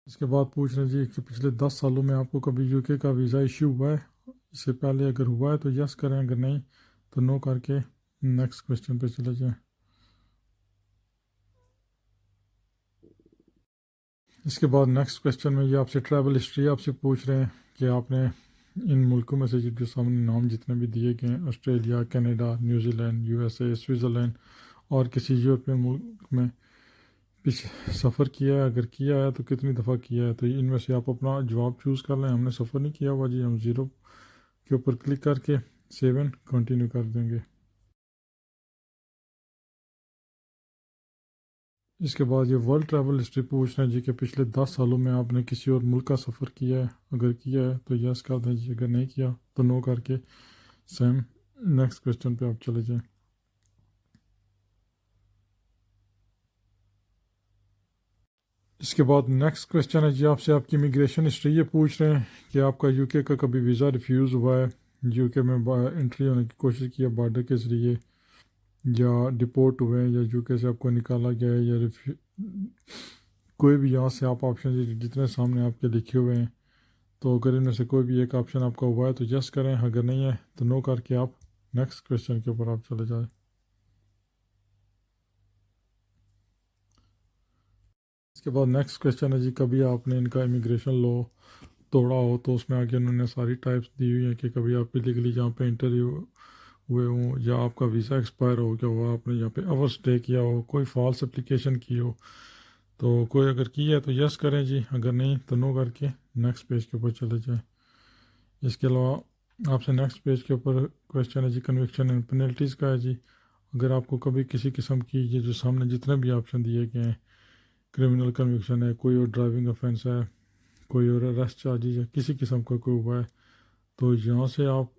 Speaker 1: इसके बाद पूछ रहे हैं जी कि पिछले 10 सालों में आपको कभी यूके का वीज़ा इशू हुआ है, इससे पहले अगर हुआ है तो यस करें, अगर नहीं तो नो करके नेक्स्ट क्वेश्चन पे चले जाएं। इसके बाद नेक्स्ट क्वेश्चन में ये आपसे ट्रैवल हिस्ट्री आपसे पूछ रहे हैं कि आपने इन मुल्कों में से जो सामने नाम जितने भी दिए गए हैं, Australia, Canada, New Zealand, USA, Switzerland और किसी यूरोपियन मुल्क में पीछे सफ़र किया है, अगर किया है तो कितनी दफ़ा किया है। तो इनमें से आप अपना जवाब चूज़ कर लें। हमने सफ़र नहीं किया हुआ जी, हम ज़ीरो के ऊपर क्लिक करके सेव एंड कंटिन्यू कर देंगे। इसके बाद ये वर्ल्ड ट्रैवल हिस्ट्री पूछ रहे हैं जी कि पिछले 10 सालों में आपने किसी और मुल्क का सफ़र किया है, अगर किया है तो यस कर दें जी, अगर नहीं किया तो नो करके सेम नेक्स्ट क्वेश्चन पे आप चले जाएं। इसके बाद नेक्स्ट क्वेश्चन है जी आपसे आपकी इमिग्रेशन हिस्ट्री ये पूछ रहे हैं कि आपका यूके का कभी वीज़ा रिफ्यूज़ हुआ है, यूके में एंट्री होने की कोशिश की है बॉर्डर के ज़रिए, या डिपोर्ट हुए हैं, या यूके से आपको निकाला गया है, या कोई भी यहाँ से आप ऑप्शन जितने सामने आपके लिखे हुए हैं, तो अगर इनमें से कोई भी एक ऑप्शन आपका हुआ है तो यस करें, अगर नहीं है तो नो करके आप नेक्स्ट क्वेश्चन के ऊपर आप चले जाएं। इसके बाद नेक्स्ट क्वेश्चन है जी कभी आपने इनका इमिग्रेशन लॉ तोड़ा हो, तो उसमें आगे उन्होंने सारी टाइप्स दी हुई हैं कि कभी आप इलीगली जहाँ पे इंटरव्यू हुए हों, या आपका वीज़ा एक्सपायर हो गया हुआ, आपने यहाँ पे ओवर स्टे किया हो, कोई फॉल्स एप्लीकेशन की हो। तो कोई अगर की है तो यस करें जी, अगर नहीं तो नो करके नेक्स्ट पेज के ऊपर चले जाएं। इसके अलावा आपसे नेक्स्ट पेज के ऊपर क्वेश्चन है जी कन्विक्शन एंड पेनल्टीज़ का है जी। अगर आपको कभी किसी किस्म की ये जो सामने जितने भी ऑप्शन दिए गए हैं, क्रिमिनल कन्विक्शन है, कोई और ड्राइविंग ऑफेंस है, कोई और अरेस्ट चार्जेज है, किसी किस्म का कोई हुआ है, तो यहाँ से आप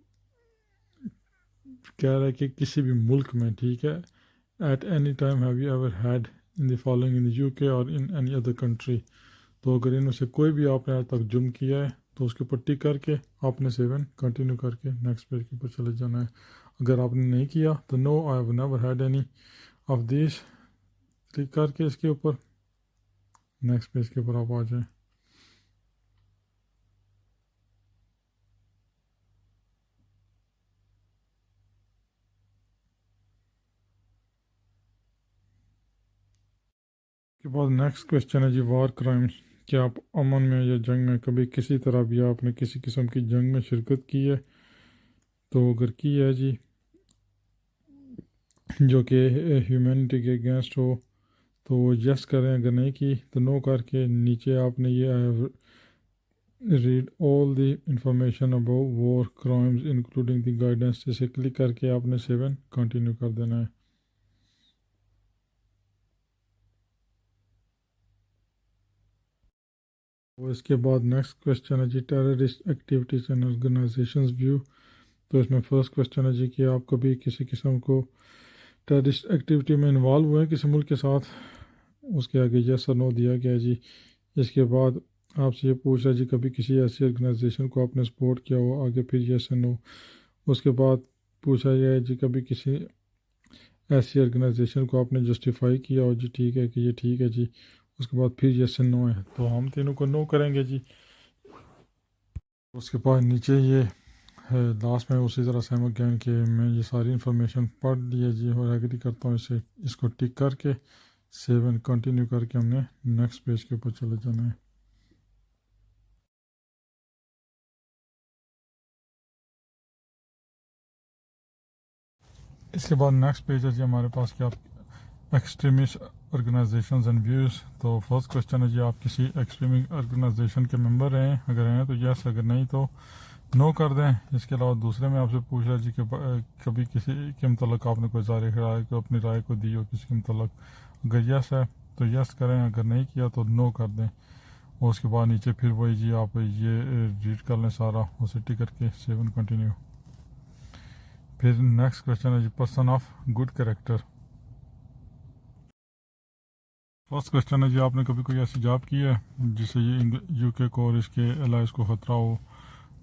Speaker 1: कह रहे हैं कि किसी भी मुल्क में, ठीक है, at any time have you ever had in the following in the UK और इन एनी अदर कंट्री। तो अगर इनमें से कोई भी आपने आज तक जुर्म किया है तो उसके ऊपर टिक करके आपने 7 कंटिन्यू करके नेक्स्ट पेज के ऊपर चले जाना है। अगर आपने नहीं किया तो no I have never had any of this, click करके इसके ऊपर नेक्स्ट पेज के ऊपर आप आ जाएं। के बाद नेक्स्ट क्वेश्चन है जी वार क्राइम्स। क्या आप अमन में या जंग में कभी किसी तरह भी आपने किसी किस्म की जंग में शिरकत की है? तो अगर की है जी जो कि ह्यूमैनिटी के अगेंस्ट हो तो यस करें, अगर नहीं की तो नो करके नीचे आपने ये read all the information about war crimes including the guidance, इसे क्लिक करके आपने 7 कंटिन्यू कर देना है। और इसके बाद नेक्स्ट क्वेश्चन है जी terrorist activities and organisations view. तो इसमें फर्स्ट क्वेश्चन है जी कि आप कभी किसी किस्म को टेररिस्ट एक्टिविटी में इन्वॉल्व हुए हैं किसी मुल्क के साथ? उसके आगे यस और नो दिया गया है जी। इसके बाद आपसे ये पूछ रहा है जी कभी किसी ऐसी ऑर्गेनाइजेशन को आपने सपोर्ट किया हो? आगे फिर यस और नो। उसके बाद पूछा गया है जी कभी किसी ऐसी ऑर्गेनाइजेशन को आपने जस्टिफाई किया हो? जी ठीक है कि ये ठीक है जी। उसके बाद फिर यस एंड नो है, तो हम तीनों को नो करेंगे जी। उसके बाद नीचे ये है लास्ट में उसी तरह से हम अगेन कि मैं ये सारी इन्फॉर्मेशन पढ़ ली है जी और एग्री करता हूँ इसे, इसको टिक करके 7 कंटिन्यू करके हमने नेक्स्ट पेज के ऊपर चले जाना है। इसके बाद नेक्स्ट पेज है जी हमारे पास कि आप एक्सट्रीमिस्ट ऑर्गेनाइजेशंस एंड व्यूज़। तो फर्स्ट क्वेश्चन है जी आप किसी एक्सट्रीमिस्ट ऑर्गेनाइजेशन के मेंबर हैं? अगर हैं तो यस, अगर नहीं तो नो कर दें। इसके अलावा दूसरे में आपसे पूछ रहा है जी कि कभी किसी के मतलब आपने कोई ज़ाहिर राय को अपनी राय को दी हो किसी के मतलब, अगर यस है तो यस करें, अगर नहीं किया तो नो कर दें। और उसके बाद नीचे फिर वही जी आप ये रीड कर लें सारा, उसे टिक करके 7 कंटिन्यू। फिर नेक्स्ट क्वेश्चन है जी person of good character. First question है जी आपने कभी कोई ऐसी जॉब की है जिससे ये यूके को और इसके एलाइज को ख़तरा हो?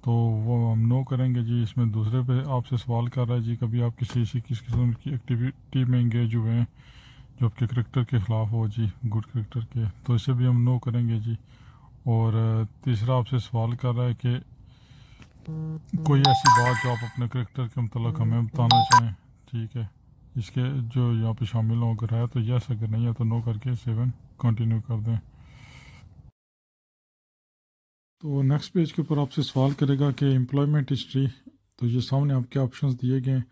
Speaker 1: तो वो हम नो करेंगे जी। इसमें दूसरे पे आपसे सवाल कर रहा है जी कभी आप किसी किस किस्म की एक्टिविटी में इंगेज हुए हैं जो आपके करेक्टर के ख़िलाफ़ हो जी, गुड करेक्टर के, तो इसे भी हम नो करेंगे जी। और तीसरा आपसे सवाल कर रहा है कि कोई ऐसी बात जो आप अपने करेक्टर के मतलब हमें बताना चाहें, ठीक है, इसके जो यहाँ पे शामिल हो, अगर है तो यस, अगर नहीं है तो नो करके 7 कंटिन्यू कर दें। तो नेक्स्ट पेज के ऊपर आपसे सवाल करेगा कि एम्प्लॉयमेंट हिस्ट्री। तो ये सामने आपके ऑप्शंस दिए गए हैं,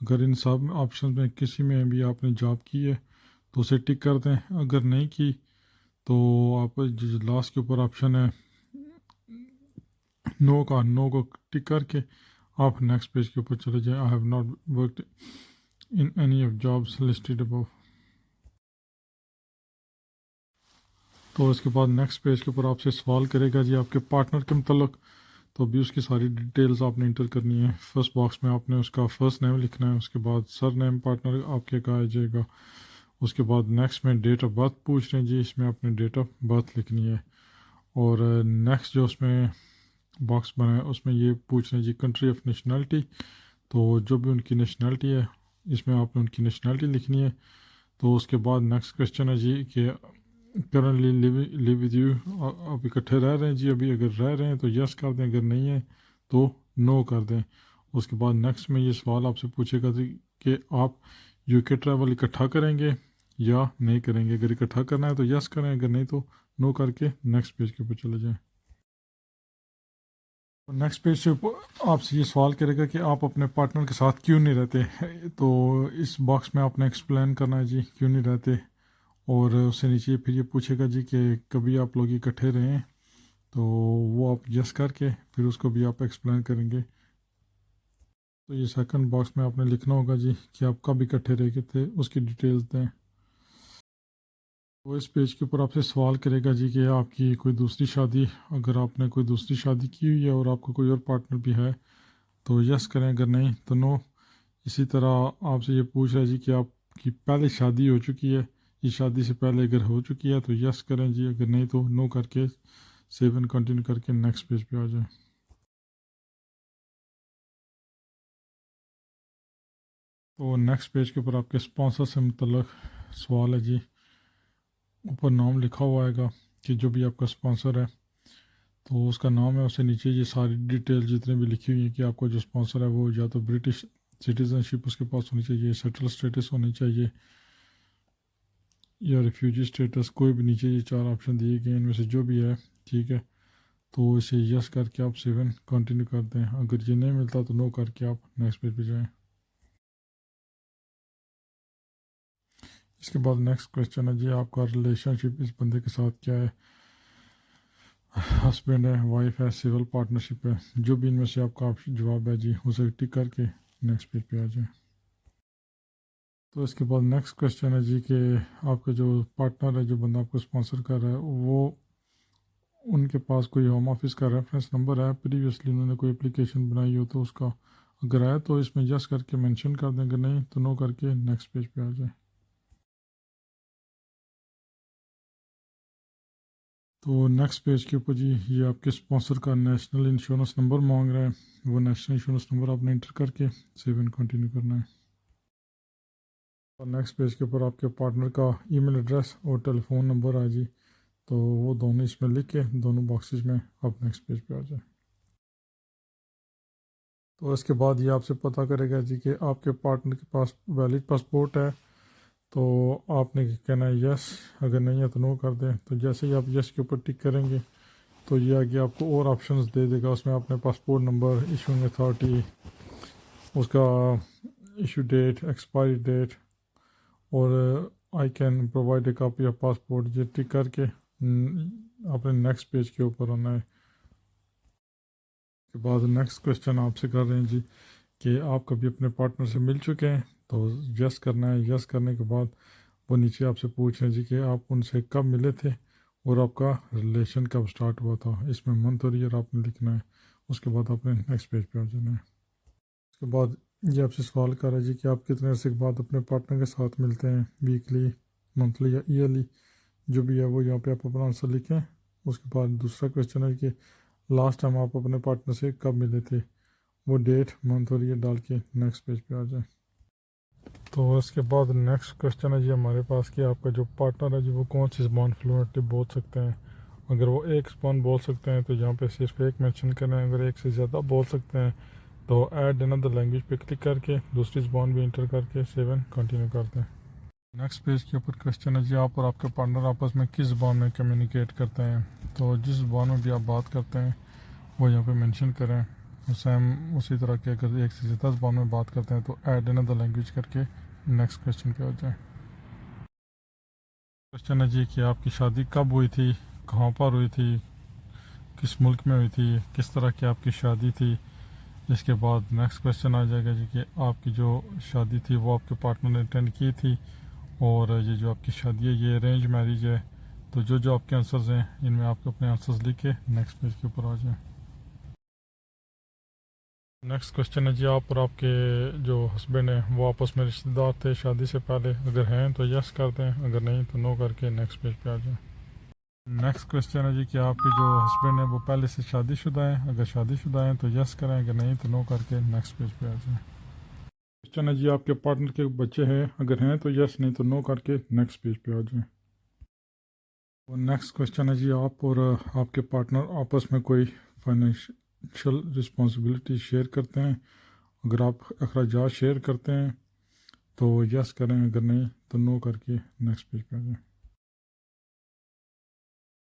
Speaker 1: अगर इन सब ऑप्शंस में किसी में भी आपने जॉब की है तो उसे टिक कर दें, अगर नहीं की तो आप जो लास्ट के ऊपर ऑप्शन है नो का, नो को टिक करके आप नेक्स्ट पेज के ऊपर चले जाएं। I have not worked in any of jobs listed above. तो इसके बाद नेक्स्ट पेज के ऊपर आपसे सवाल करेगा जी आपके पार्टनर के मतलब, तो अभी उसकी सारी डिटेल्स आपने इंटर करनी है। फर्स्ट बॉक्स में आपने उसका फर्स्ट नेम लिखना है, उसके बाद सर नेम पार्टनर आपके का आ जाएगा। उसके बाद नेक्स्ट में डेट ऑफ बर्थ पूछ रहे हैं जी, इसमें आपने डेट ऑफ बर्थ लिखनी है। और नेक्स्ट जो उसमें बॉक्स बना है उसमें ये पूछ रहे हैं जी कंट्री ऑफ नेशनलिटी। तो जो भी उनकी नेशनलिटी है इसमें आपने उनकी नेशनलिटी लिखनी है। तो उसके बाद नेक्स्ट क्वेश्चन है जी कि करंटली लिव विद यू, आप इकट्ठे रह रहे हैं जी अभी, अगर रह रहे हैं तो यस कर दें, अगर नहीं है तो नो कर दें। उसके बाद नेक्स्ट में ये सवाल आपसे पूछेगा कि आप यूके ट्रैवल इकट्ठा करेंगे या नहीं करेंगे। अगर इकट्ठा करना है तो यस करें, अगर नहीं तो नो करके नेक्स्ट पेज के ऊपर चले जाएं। नेक्स्ट पेज से आपसे ये सवाल करेगा कि आप अपने पार्टनर के साथ क्यों नहीं रहते। तो इस बॉक्स में आपने एक्सप्लेन करना है जी क्यों नहीं रहते। और उससे नीचे फिर ये पूछेगा जी कि कभी आप लोग इकट्ठे रहें, तो वो आप यस करके फिर उसको भी आप एक्सप्लेन करेंगे। तो ये सेकंड बॉक्स में आपने लिखना होगा जी कि आप कब इकट्ठे रह थे, उसकी डिटेल्स दें। तो इस पेज के ऊपर आपसे सवाल करेगा जी कि आपकी कोई दूसरी शादी, अगर आपने कोई दूसरी शादी की हुई है और आपका कोई और पार्टनर भी है तो यस करें, अगर नहीं तो नो। इसी तरह आपसे ये पूछ रहा है जी कि आपकी पहले शादी हो चुकी है, इस शादी से पहले अगर हो चुकी है तो यस करें जी, अगर नहीं तो नो करके सेव एंड कंटिन्यू करके नेक्स्ट पेज पे आ जाए। तो नेक्स्ट पेज के ऊपर आपके स्पॉन्सर से मुतल्लिक सवाल है जी। ऊपर नाम लिखा हुआ आएगा कि जो भी आपका स्पॉन्सर है तो उसका नाम है, उससे नीचे ये सारी डिटेल जितने भी लिखी हुई है कि आपको जो स्पॉन्सर है वो या तो ब्रिटिश सिटीजनशिप उसके पास होनी चाहिए, सेटल स्टेटस होनी चाहिए या रिफ्यूजी स्टेटस, कोई भी नीचे ये 4 ऑप्शन दिए गए इनमें से जो भी है, ठीक है। तो इसे यस करके आप सेव एंड कंटिन्यू करते हैं। अगर ये नहीं मिलता तो नो करके आप नेक्स्ट पेज पे जाएं। इसके बाद नेक्स्ट क्वेश्चन है जी, आपका रिलेशनशिप इस बंदे के साथ क्या है, हस्बैंड है, वाइफ है, सिविल पार्टनरशिप है, जो भी इनमें से आपका जवाब है जी उसे टिक करके नेक्स्ट पेज पे आ जाए। तो इसके बाद नेक्स्ट क्वेश्चन है जी कि आपका जो पार्टनर है, जो बंदा आपको स्पॉन्सर कर रहा है, वो उनके पास कोई होम ऑफिस का रेफरेंस नंबर है, प्रीवियसली उन्होंने कोई एप्लीकेशन बनाई हो तो उसका अगर है तो इसमें यस करके मेंशन कर दें, अगर नहीं तो नो करके नेक्स्ट पेज पे आ जाए। तो नेक्स्ट पेज के ऊपर जी ये आपके स्पॉन्सर का नेशनल इंश्योरेंस नंबर मांग रहा है, वो नेशनल इंश्योरेंस नंबर आपने इंटर करके सेव एंड कंटिन्यू करना है। और नेक्स्ट पेज के ऊपर आपके पार्टनर का ईमेल एड्रेस और टेलीफोन नंबर है जी, तो वो दोनों इसमें लिख के दोनों बॉक्सेस में आप नेक्स्ट पेज पे आ जाए। तो इसके बाद ये आपसे पता करेगा जी कि आपके पार्टनर के पास वैलिड पासपोर्ट है, तो आपने कहना है यस, अगर नहीं है तो नो कर दें। तो जैसे ही आप यस के ऊपर टिक करेंगे तो ये आगे आपको और ऑप्शंस दे देगा, उसमें आपने पासपोर्ट नंबर, इशूइंग अथॉरिटी, उसका इशू डेट, एक्सपायरी डेट और I can provide a copy of passport, ये टिक करके अपने नेक्स्ट पेज के ऊपर आना है। के बाद नेक्स्ट क्वेश्चन आपसे कर रहे हैं जी कि आप कभी अपने पार्टनर से मिल चुके हैं, तो यस करना है। यस करने के बाद वो नीचे आपसे पूछ रहे हैं जी कि आप उनसे कब मिले थे और आपका रिलेशन कब स्टार्ट हुआ था, इसमें मंथ और ईयर आपने लिखना है। उसके बाद आपने नेक्स्ट पेज पे आ जाना है। उसके बाद ये आपसे सवाल कर रहा है जी कि आप कितने अर्से के बाद अपने पार्टनर के साथ मिलते हैं, वीकली, मंथली या ईयरली, जो भी है वो यहाँ पे आप अपना आंसर लिखें। उसके बाद दूसरा क्वेश्चन है कि लास्ट टाइम आप अपने पार्टनर से कब मिले थे, वो डेट, मंथ और ईयर डाल के नेक्स्ट पेज पे आ जाए। तो उसके बाद नेक्स्ट क्वेश्चन है जी हमारे पास कि आपका जो पार्टनर है जी वो कौन सी ज़बान फ्लुएंटली बोल सकते हैं। अगर वो एक ज़बान बोल सकते हैं तो यहाँ पे सिर्फ एक मेंशन करना है, अगर एक से ज़्यादा बोल सकते हैं तो ऐड अनदर लैंग्वेज पे क्लिक करके दूसरी ज़बान भी इंटर करके सेव एंड कंटिन्यू करते हैं। नेक्स्ट पेज के ऊपर क्वेश्चन है जी, आप और आपके पार्टनर आपस में किस ज़बान में कम्युनिकेट करते हैं। तो जिस ज़बान में भी आप बात करते हैं वो यहाँ पे मेंशन करें। सेम उसी तरह के अगर एक से ज़्यादा ज़बान में बात करते हैं तो ऐड अनदर लैंग्वेज करके नेक्स्ट क्वेश्चन पे आ जाए। क्वेश्चन है जी कि आपकी शादी कब हुई थी, कहाँ पर हुई थी, किस मुल्क में हुई थी, किस तरह की आपकी शादी थी। इसके बाद नेक्स्ट क्वेश्चन आ जाएगा जी कि आपकी जो शादी थी वो आपके पार्टनर ने अटेंड की थी और ये जो आपकी शादी है ये अरेंज मैरिज है। तो जो जो आपके आंसर्स हैं इनमें आप अपने आंसर्स लिख के नेक्स्ट पेज के ऊपर आ जाएं। नेक्स्ट क्वेश्चन है जी, आप और आपके जो हस्बैंड हैं वो आपस में रिश्तेदार थे शादी से पहले, अगर हैं तो यस कर दें, अगर नहीं तो नो करके नेक्स्ट पेज पे आ जाएं। नेक्स्ट क्वेश्चन है जी कि आपके जो हस्बैंड हैं वो पहले से शादीशुदा हैं, अगर शादीशुदा हैं तो यस करें, अगर नहीं तो नो करके नेक्स्ट पेज पे आ जाएं। क्वेश्चन है जी, आपके पार्टनर के बच्चे हैं, अगर हैं तो यस, नहीं तो नो करके नेक्स्ट पेज पे आ जाएं। और नेक्स्ट क्वेश्चन है जी, आप और आपके पार्टनर आपस में कोई फाइनेंशियल रिस्पॉन्सिबिलिटी शेयर करते हैं, अगर आप अखराजात शेयर करते हैं तो यस करें, अगर नहीं तो नो करके नेक्स्ट पेज पे आ जाएं।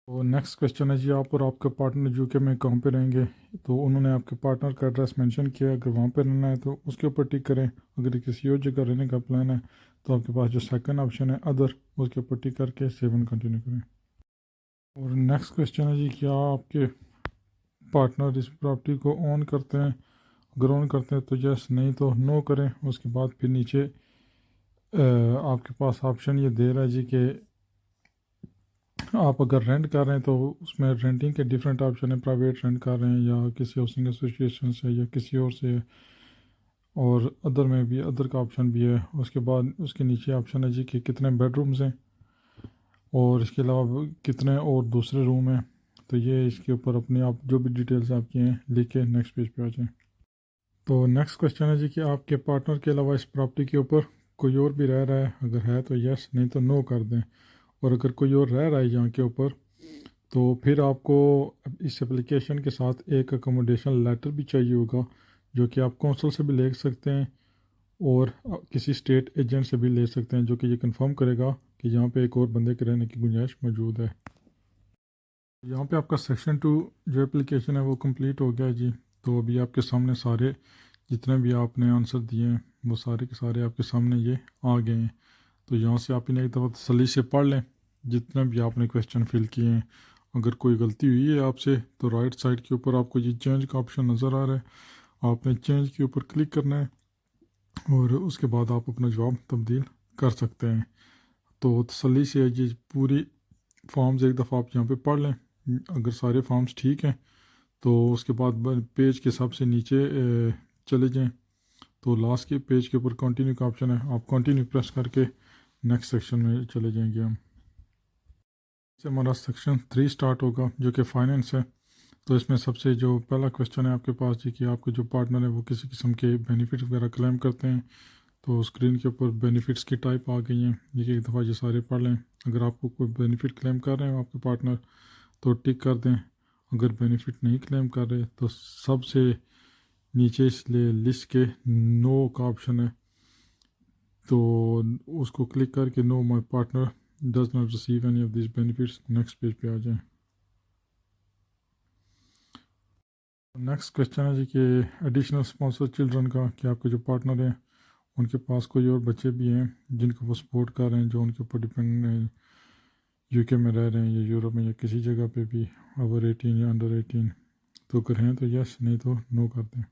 Speaker 1: तो नेक्स्ट क्वेश्चन है जी, आप और आपके पार्टनर यूके में कहाँ पे रहेंगे। तो उन्होंने आपके पार्टनर का एड्रेस मेंशन किया, अगर वहाँ पे रहना है तो उसके ऊपर टिक करें, अगर किसी और जगह रहने का प्लान है तो आपके पास जो सेकंड ऑप्शन है अदर, उसके ऊपर टिक करके सेव एंड कंटिन्यू करें। और नेक्स्ट क्वेश्चन है जी, क्या आपके पार्टनर इस प्रॉपर्टी को ऑन करते हैं, अगर ऑन करते हैं तो यस, नहीं तो नो करें। उसके बाद फिर नीचे आपके पास ऑप्शन ये दे रहा है जी कि आप अगर रेंट कर रहे हैं तो उसमें रेंटिंग के डिफरेंट ऑप्शन है, प्राइवेट रेंट कर रहे हैं या किसी हाउसिंग एसोसिएशन से या किसी और से, और अदर में भी अदर का ऑप्शन भी है। उसके बाद उसके नीचे ऑप्शन है जी कि कितने बेडरूम्स हैं और इसके अलावा कितने और दूसरे रूम हैं। तो ये इसके ऊपर अपने आप जो भी डिटेल्स आपकी हैं लिख के नेक्स्ट पेज पे आ जाएं। तो नेक्स्ट क्वेश्चन है जी कि आपके पार्टनर के अलावा इस प्रॉपर्टी के ऊपर कोई और भी रह रहा है, अगर है तो यस, नहीं तो नो कर दें। और अगर कोई और रह रहा है यहाँ के ऊपर तो फिर आपको इस एप्लीकेशन के साथ एक अकोमोडेशन लेटर भी चाहिए होगा, जो कि आप कौंसल से भी ले सकते हैं और किसी स्टेट एजेंट से भी ले सकते हैं, जो कि ये कंफर्म करेगा कि यहाँ पे एक और बंदे के रहने की गुंजाइश मौजूद है। यहाँ पे आपका सेक्शन 2 जो एप्लीकेशन है वो कंप्लीट हो गया है जी। तो अभी आपके सामने सारे जितने भी आपने आंसर दिए हैं वो सारे के सारे आपके सामने ये आ गए हैं। तो यहाँ से आप इन्हें एक दफ़ा तसल्ली से पढ़ लें जितना भी आपने क्वेश्चन फिल किए हैं। अगर कोई गलती हुई है आपसे तो राइट साइड के ऊपर आपको ये चेंज का ऑप्शन नज़र आ रहा है, आपने चेंज के ऊपर क्लिक करना है और उसके बाद आप अपना जवाब तब्दील कर सकते हैं। तो तसल्ली से ये पूरी फॉर्म्स एक दफ़ा आप यहाँ पे पढ़ लें। अगर सारे फॉर्म्स ठीक हैं तो उसके बाद पेज के सबसे नीचे चले जाएं, तो लास्ट के पेज के ऊपर कंटिन्यू का ऑप्शन है, आप कंटिन्यू प्रेस करके नेक्स्ट सेक्शन में चले जाएंगे हम। इससे हमारा सेक्शन 3 स्टार्ट होगा जो कि फाइनेंस है। तो इसमें सबसे जो पहला क्वेश्चन है आपके पास जी कि आपके जो पार्टनर है वो किसी किस्म के बेनिफिट वगैरह क्लेम करते हैं। तो स्क्रीन के ऊपर बेनिफिट्स की टाइप आ गई हैं, ये एक दफ़ा ये सारे पढ़ लें। अगर आपको कोई बेनिफिट क्लेम कर रहे हैं आपके पार्टनर तो टिक कर दें, अगर बेनिफिट नहीं क्लेम कर रहे तो सबसे नीचे इसलिए लिस्ट के नो का ऑप्शन है, तो उसको क्लिक करके no my partner does not receive any of this benefits next page पे आ जाएं। नेक्स्ट क्वेश्चन है जी कि एडिशनल स्पॉन्सर चिल्ड्रन का, कि आपके जो पार्टनर हैं उनके पास कोई और बच्चे भी हैं जिनको वो सपोर्ट कर रहे हैं, जो उनके ऊपर डिपेंड यूके में रह रहे हैं या यूरोप में या किसी जगह पे भी, ओवर 18 या अंडर 18। तो अगर हैं तो यस, नहीं तो नो कर दें।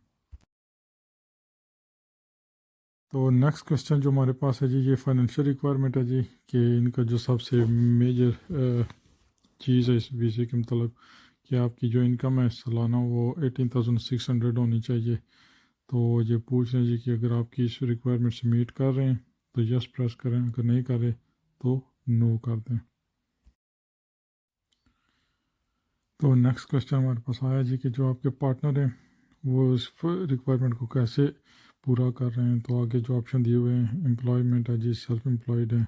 Speaker 1: तो नेक्स्ट क्वेश्चन जो हमारे पास है जी ये फाइनेंशियल रिक्वायरमेंट है जी, कि इनका जो सबसे मेजर चीज़ है इस वीज़े के मतलब कि आपकी जो इनकम है सालाना वो 18,600 होनी चाहिए। तो ये पूछ रहे हैं जी कि अगर आपकी इस रिक्वायरमेंट से मीट कर रहे हैं तो यस प्रेस करें, अगर नहीं कर रहे तो नो कर दें। तो नेक्स्ट क्वेश्चन हमारे पास आया जी कि जो आपके पार्टनर हैं वो इस रिक्वायरमेंट को कैसे पूरा कर रहे हैं। तो आगे जो ऑप्शन दिए हुए हैं, एम्प्लॉयमेंट है जी, सेल्फ एम्प्लॉयड है,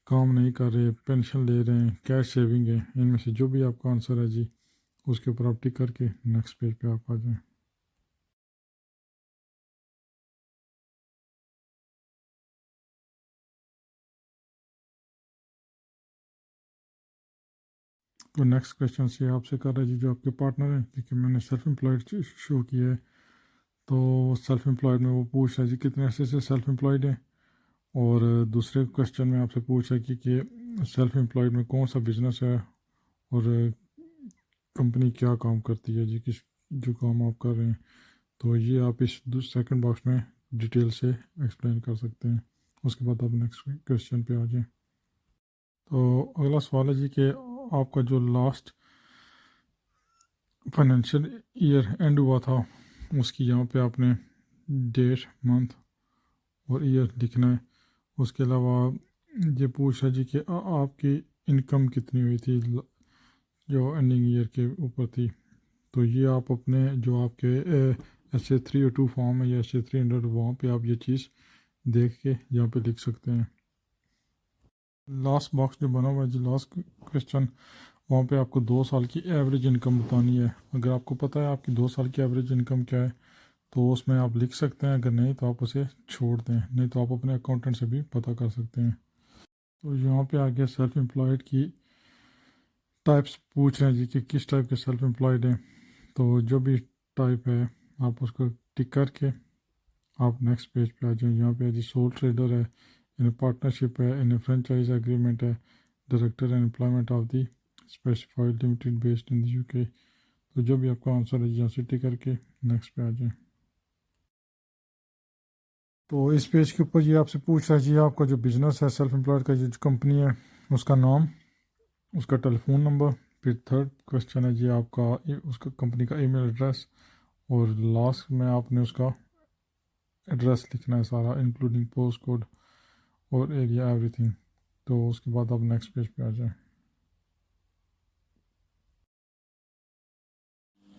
Speaker 1: काम नहीं कर रहे, पेंशन ले रहे हैं, कैश सेविंग है, इनमें से जो भी आपका आंसर है जी उसके ऊपर आप टिक करके नेक्स्ट पेज पे आप आ जाएं। तो नेक्स्ट क्वेश्चन से आपसे कर रहा है जी जो आपके पार्टनर है, क्योंकि मैंने सेल्फ एम्प्लॉयड शो किया है। तो सेल्फ एम्प्लॉयड में वो पूछ रहा है जी कितने अरसे से सेल्फ एम्प्लॉयड है, और दूसरे क्वेश्चन में आपसे पूछ रहा है कि सेल्फ एम्प्लॉयड में कौन सा बिज़नेस है और कंपनी क्या काम करती है जी, किस जो काम आप कर रहे हैं। तो ये आप इस सेकंड बॉक्स में डिटेल से एक्सप्लेन कर सकते हैं। उसके बाद आप नेक्स्ट क्वेश्चन पे आ जाएं। तो अगला सवाल है जी कि आपका जो लास्ट फाइनेंशियल ईयर एंड हुआ था उसकी यहाँ पे आपने डेट, मंथ और ईयर लिखना है। उसके अलावा ये पूछ रहा जी कि आपकी इनकम कितनी हुई थी जो एंडिंग ईयर के ऊपर थी। तो ये आप अपने जो आपके SA 302 फॉर्म है या SA 300 वहाँ पे आप ये चीज़ देख के यहाँ पे लिख सकते हैं। लास्ट बॉक्स जो बना हुआ है जी, लास्ट क्वेश्चन, वहाँ पे आपको 2 साल की एवरेज इनकम बतानी है। अगर आपको पता है आपकी 2 साल की एवरेज इनकम क्या है तो उसमें आप लिख सकते हैं, अगर नहीं तो आप उसे छोड़ दें, नहीं तो आप अपने अकाउंटेंट से भी पता कर सकते हैं। तो यहाँ पे आगे सेल्फ एम्प्लॉयड की टाइप्स पूछ रहे हैं जी कि किस टाइप के सेल्फ एम्प्लॉयड हैं। तो जो भी टाइप है आप उसको टिक करके आप नेक्स्ट पेज पे आ जाएं। यहाँ पे जी सोल ट्रेडर है, इन पार्टनरशिप है, इन फ्रेंचाइज एग्रीमेंट है, director and employment of the specified limited based in the UK. तो जो भी आपका आंसर है यहाँ से टिक करके नेक्स्ट पे आ जाए। तो इस पेज के ऊपर ये आपसे पूछ रहा है जी आपका जो बिज़नेस है सेल्फ एम्प्लॉयड का जो कंपनी है उसका नाम, उसका टेलीफोन नंबर, फिर थर्ड क्वेश्चन है जी आपका उसका कंपनी का ईमेल एड्रेस, और लास्ट में आपने उसका एड्रेस लिखना है सारा इंक्लूडिंग पोस्ट कोड और एरिया एवरीथिंग। तो उसके बाद आप नेक्स्ट पेज पे आ जाए।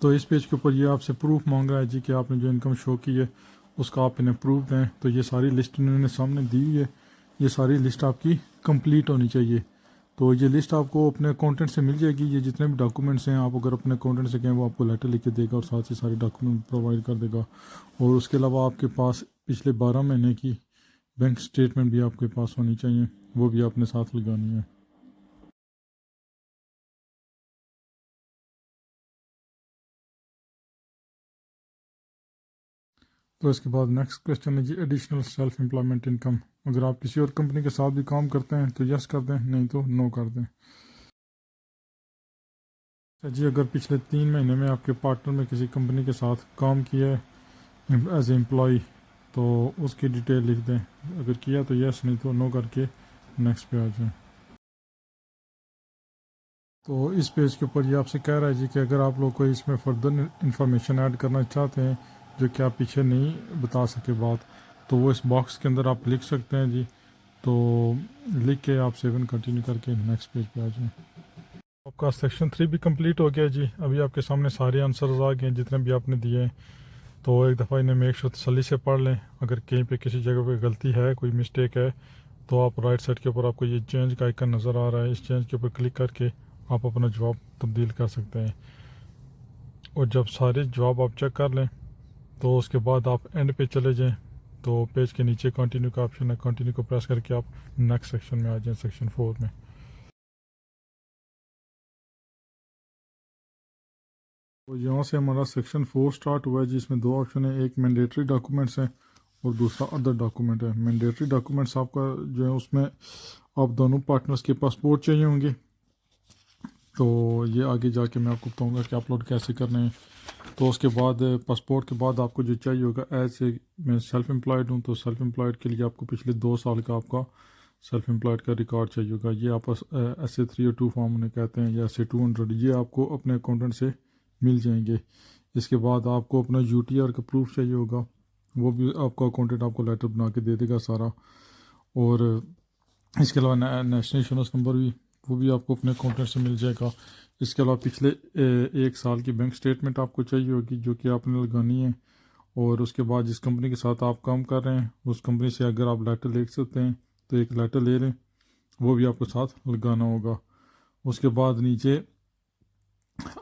Speaker 1: तो इस पेज के ऊपर ये आपसे प्रूफ मांग रहा है जी कि आपने जो इनकम शो की है उसका आप इन्हें प्रूफ दें। तो ये सारी लिस्ट इन्होंने सामने दी हुई है, ये सारी लिस्ट आपकी कंप्लीट होनी चाहिए। तो ये लिस्ट आपको अपने अकाउंटेंट से मिल जाएगी। ये जितने भी डॉक्यूमेंट्स हैं आप अगर अपने अकाउंटेंट से कहें वो आपको लेटर लिख के देगा और साथ ही सारे डॉक्यूमेंट प्रोवाइड कर देगा। और उसके अलावा आपके पास पिछले 12 महीने की बैंक स्टेटमेंट भी आपके पास होनी चाहिए, वो भी आपने साथ लगानी है। तो इसके बाद नेक्स्ट क्वेश्चन है जी एडिशनल सेल्फ एम्प्लॉयमेंट इनकम। अगर आप किसी और कंपनी के साथ भी काम करते हैं तो यस कर दें, नहीं तो नो कर दें। अच्छा जी, अगर पिछले 3 महीने में आपके पार्टनर में किसी कंपनी के साथ काम किया है एज एम्प्लॉय तो उसकी डिटेल लिख दें। अगर किया तो यस, नहीं तो नो करके नेक्स्ट पे आ जाएं। तो इस पेज के ऊपर ये आपसे कह रहा है जी कि अगर आप लोग कोई इसमें फर्दर इंफॉर्मेशन ऐड करना चाहते हैं जो कि आप पीछे नहीं बता सके बात, तो वो इस बॉक्स के अंदर आप लिख सकते हैं जी। तो लिख के आप 7 कंटिन्यू करके नेक्स्ट पेज पे आ जाएं। आपका सेक्शन 3 भी कंप्लीट हो गया जी। अभी आपके सामने सारे आंसर्स आ गए जितने भी आपने दिए हैं। तो एक दफ़ा इन्हें मेक श्योर तसल्ली से पढ़ लें। अगर कहीं पे किसी जगह पे गलती है, कोई मिस्टेक है, तो आप राइट साइड के ऊपर आपको ये चेंज का आइकन नज़र आ रहा है, इस चेंज के ऊपर क्लिक करके आप अपना जवाब तब्दील कर सकते हैं। और जब सारे जवाब आप चेक कर लें तो उसके बाद आप एंड पे चले जाएं। तो पेज के नीचे कंटिन्यू का ऑप्शन है, कंटिन्यू को प्रेस करके आप नेक्स्ट सेक्शन में आ जाएं, सेक्शन 4 में। तो यहाँ से हमारा सेक्शन 4 स्टार्ट हुआ है जिसमें 2 ऑप्शन है, एक मैंडेटरी डॉक्यूमेंट्स है और दूसरा अदर डॉक्यूमेंट है। मैंडेटरी डॉक्यूमेंट्स आपका जो है उसमें आप दोनों पार्टनर्स के पासपोर्ट चाहिए होंगे। तो ये आगे जाके मैं आपको बताऊंगा कि अपलोड कैसे करने हैं। तो उसके बाद पासपोर्ट के बाद आपको जो चाहिए होगा, एज ए मैं सेल्फ एम्प्लॉयड हूँ तो सेल्फ एम्प्लॉयड के लिए आपको पिछले 2 साल का आपका सेल्फ एम्प्लॉयड का रिकॉर्ड चाहिए होगा। ये आप SA-302 फॉर्म उन्हें कहते हैं या SA-200, ये आपको अपने अकाउंटेंट से मिल जाएंगे। इसके बाद आपको अपना UTR का प्रूफ चाहिए होगा, वो भी आपका अकाउंटेंट आपको लेटर बना के दे देगा सारा। और इसके अलावा नेशनल इंश्योरेंस नंबर भी, वो भी आपको अपने अकाउंटेंट से मिल जाएगा। इसके अलावा पिछले 1 साल की बैंक स्टेटमेंट आपको चाहिए होगी जो कि आपने लगानी है। और उसके बाद जिस कंपनी के साथ आप काम कर रहे हैं उस कंपनी से अगर आप लेटर ले सकते हैं तो एक लेटर ले लें, वो भी आपको साथ लगाना होगा। उसके बाद नीचे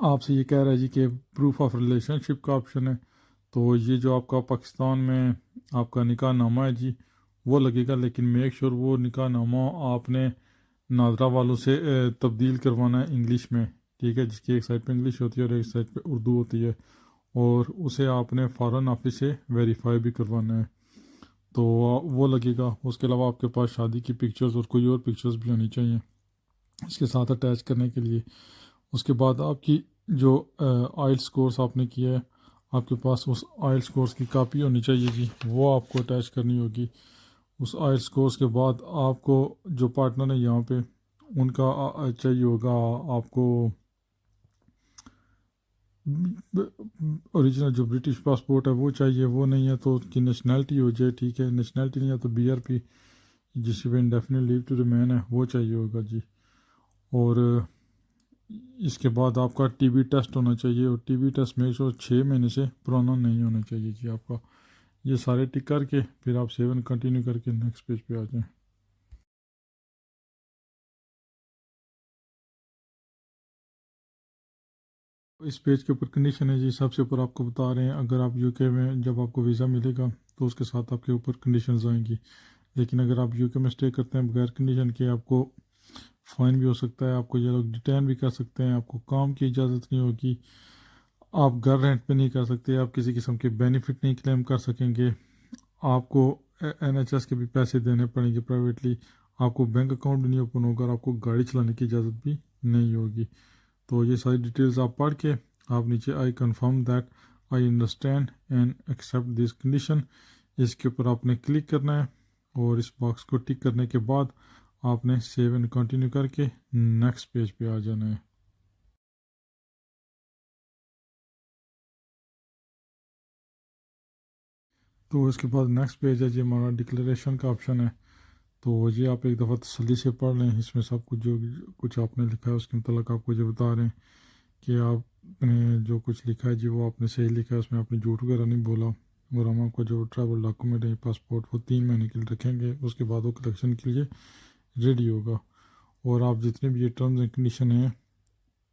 Speaker 1: आपसे ये कह रहा है जी कि प्रूफ ऑफ रिलेशनशिप का ऑप्शन है। तो ये जो आपका पाकिस्तान में आपका निकाह नामा है जी, वो लगेगा, लेकिन मेक श्योर वो निकाह नामा आपने नादरा वालों से तब्दील करवाना है इंग्लिश में, ठीक है, जिसकी एक साइड पे इंग्लिश होती है और एक साइड पे उर्दू होती है। और उसे आपने फ़ॉरेन ऑफिस से वेरीफाई भी करवाना है, तो वो लगेगा। उसके अलावा आपके पास शादी की पिक्चर्स और कोई और पिक्चर्स भी होनी चाहिए इसके साथ अटैच करने के लिए। उसके बाद आपकी जो आइल्स कोर्स आपने किया है आपके पास उस आइल्स कोर्स की कापी होनी चाहिए जी, वो आपको अटैच करनी होगी। उस आइल्स कोर्स के बाद आपको जो पार्टनर है यहाँ पे उनका चाहिए होगा आपको ओरिजिनल जो ब्रिटिश पासपोर्ट है वो चाहिए, वो नहीं है तो उसकी नेशनैलिटी हो जाए, ठीक है, नेशनैलिटी नहीं है तो BRP जिसमें पे इंडेफिनिट लीव टू रिमेन है वो चाहिए होगा जी। और इसके बाद आपका TB टेस्ट होना चाहिए और TB टेस्ट में 6 महीने से पुराना नहीं होना चाहिए जी आपका। ये सारे टिक करके फिर आप 7 कंटिन्यू करके नेक्स्ट पेज पे आ जाएं। इस पेज के ऊपर कंडीशन है जी, सबसे ऊपर आपको बता रहे हैं अगर आप UK में जब आपको वीज़ा मिलेगा तो उसके साथ आपके ऊपर कंडीशंस आएंगी। लेकिन अगर आप UK में स्टे करते हैं बगैर कंडीशन के आपको फ़ाइन भी हो सकता है, आपको ये लोग डिटेन भी कर सकते हैं, आपको काम की इजाज़त नहीं होगी, आप घर रेंट पे नहीं कर सकते, आप किसी किस्म के बेनिफिट नहीं क्लेम कर सकेंगे, आपको NHS के भी पैसे देने पड़ेंगे प्राइवेटली, आपको बैंक अकाउंट भी नहीं ओपन होगा और आपको गाड़ी चलाने की इजाज़त भी नहीं होगी। तो ये सारी डिटेल्स आप पढ़ के आप नीचे I confirm that I understand and accept this condition, इसके ऊपर आपने क्लिक करना है और इस बॉक्स को टिक करने के बाद आपने सेव एंड कंटिन्यू करके नेक्स्ट पेज पे आ जाना है। तो इसके बाद नेक्स्ट पेज है जी हमारा डिक्लेरेशन का ऑप्शन है। तो ये आप एक दफ़ा तसल्ली से पढ़ लें, इसमें सब कुछ जो कुछ आपने लिखा है उसके मतलब आपको जो बता रहे हैं कि आप आपने जो कुछ लिखा है जी वो आपने सही लिखा है, उसमें आपने झूठ वगैरह नहीं बोला। और हम आपका जो ट्रैवल डॉक्यूमेंट है पासपोर्ट वो 3 महीने के लिए रखेंगे, उसके बाद वो कलेक्शन के लिए रेडी होगा। और आप जितने भी ये टर्म्स एंड कंडीशन हैं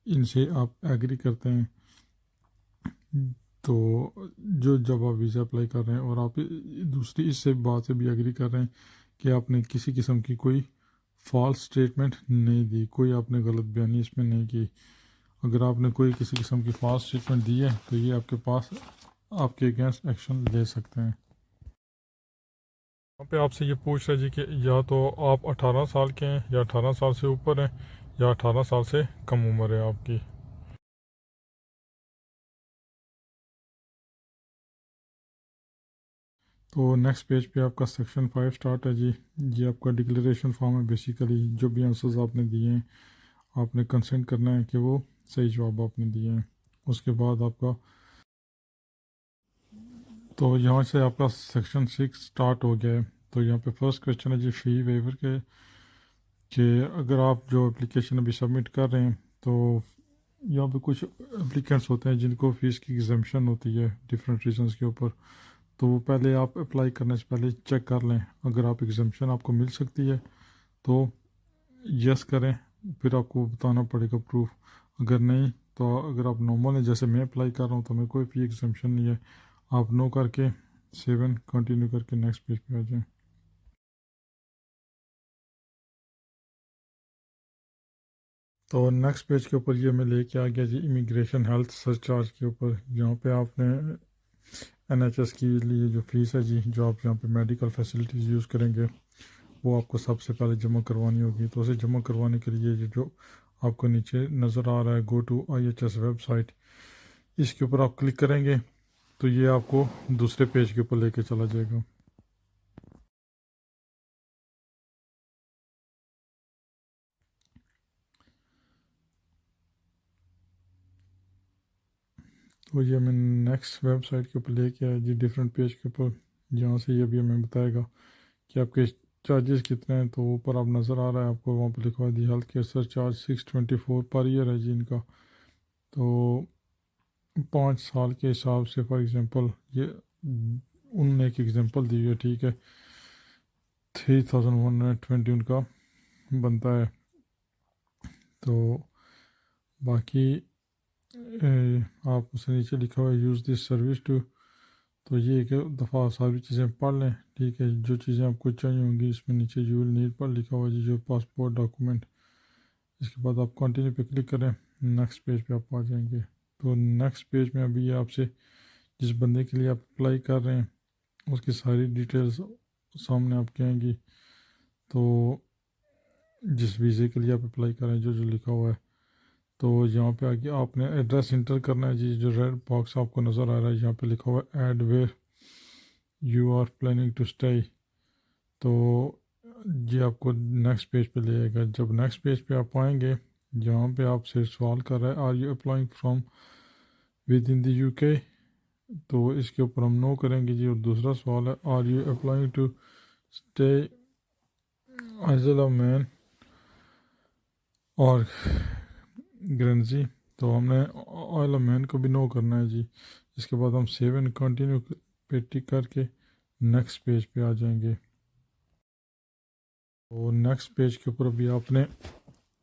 Speaker 1: इनसे आप एग्री करते हैं, तो जो जब आप वीज़ा अप्लाई कर रहे हैं और आप दूसरी इससे बात से भी एग्री कर रहे हैं कि आपने किसी किस्म की कोई फॉल्स स्टेटमेंट नहीं दी, कोई आपने गलत बयानी इसमें नहीं की। अगर आपने कोई किसी किस्म की फॉल्स स्टेटमेंट दी है तो ये आपके पास आपके अगेंस्ट एक्शन ले सकते हैं। यहाँ पे आपसे ये पूछ रहे जी कि या तो आप 18 साल के हैं या 18 साल से ऊपर हैं या 18 साल से कम उम्र है आपकी। तो नेक्स्ट पेज पे आपका सेक्शन 5 स्टार्ट है जी। ये आपका डिक्लेरेशन फॉर्म है, बेसिकली जो भी आंसर्स आपने दिए हैं आपने कंसेंट करना है कि वो सही जवाब आपने दिए हैं। उसके बाद आपका तो यहाँ से आपका सेक्शन 6 स्टार्ट हो गया है। तो यहाँ पे फर्स्ट क्वेश्चन है जी फ़ी वेवर के कि अगर आप जो एप्लीकेशन अभी सबमिट कर रहे हैं तो यहाँ पे कुछ एप्लीकेंट्स होते हैं जिनको फ़ीस की एग्जम्पशन होती है डिफरेंट रीजंस के ऊपर। तो वो पहले आप अप्लाई करने से पहले चेक कर लें, अगर आप एग्जम्पशन आपको मिल सकती है तो यस करें, फिर आपको बताना पड़ेगा प्रूफ। अगर नहीं तो अगर आप नॉर्मल है जैसे मैं अप्लाई कर रहा हूँ तो मैं कोई फ़ी एग्जम्पशन नहीं है, आप नो करके 7 कंटिन्यू करके नेक्स्ट पेज पे आ जाएं। तो नेक्स्ट पेज के ऊपर ये मैं लेके आ गया जी इमिग्रेशन हेल्थ सरचार्ज के ऊपर। यहाँ पे आपने NHS के लिए जो फ़ीस है जी, जो आप यहाँ पे मेडिकल फैसिलिटीज़ यूज़ करेंगे वो आपको सबसे पहले जमा करवानी होगी। तो उसे जमा करवाने के लिए ये जो आपको नीचे नज़र आ रहा है गो टू IHS वेबसाइट, इसके ऊपर आप क्लिक करेंगे तो ये आपको दूसरे पेज के ऊपर लेके चला जाएगा। तो ये मैं नेक्स्ट वेबसाइट के ऊपर लेके आया जी, डिफरेंट पेज के ऊपर, जहाँ से ये भी हमें बताएगा कि आपके चार्जेस कितने हैं। तो ऊपर आप नज़र आ रहा है आपको, वहाँ पर लिखा हुआ है health care sir charge 624 per year है जी इनका। तो 5 साल के हिसाब से फॉर एग्ज़ाम्पल ये उनने एक एग्ज़ाम्पल दी है, ठीक है, 3120 उनका बनता है। तो बाकी आप उसे नीचे लिखा हुआ है यूज़ दिस सर्विस टू, तो ये एक दफ़ा सारी चीज़ें पढ़ लें, ठीक है। जो चीज़ें आपको चाहिए होंगी इसमें नीचे यू विल नीड पर लिखा हुआ है जी, जो पासपोर्ट डॉक्यूमेंट। इसके बाद आप कंटिन्यू पे क्लिक करें, नेक्स्ट पेज पे आप आ जाएंगे। तो नेक्स्ट पेज में अभी आपसे जिस बंदे के लिए आप अप्लाई कर रहे हैं उसकी सारी डिटेल्स सामने आपके आएंगी। तो जिस वीज़े के लिए आप अप्लाई कर रहे हैं जो जो लिखा हुआ है, तो यहाँ पे आके आपने एड्रेस इंटर करना है जी। जो रेड बॉक्स आपको नज़र आ रहा है यहाँ पे लिखा हुआ है add where you are planning to stay, तो ये आपको नेक्स्ट पेज पे ले आएगा। जब नेक्स्ट पेज पे आप आएंगे जहाँ पे आपसे सवाल कर रहा है are you applying from within the UK, तो इसके ऊपर हम नो करेंगे जी। और दूसरा सवाल है are you applying to stay Isle of Man और ग्रेंजी, तो हमने ऑयल ऑफ मैन को भी नो करना है जी। इसके बाद हम 7 कंटिन्यू पे टिक करके नेक्स्ट पेज पे आ जाएंगे। तो नेक्स्ट पेज के ऊपर अभी आपने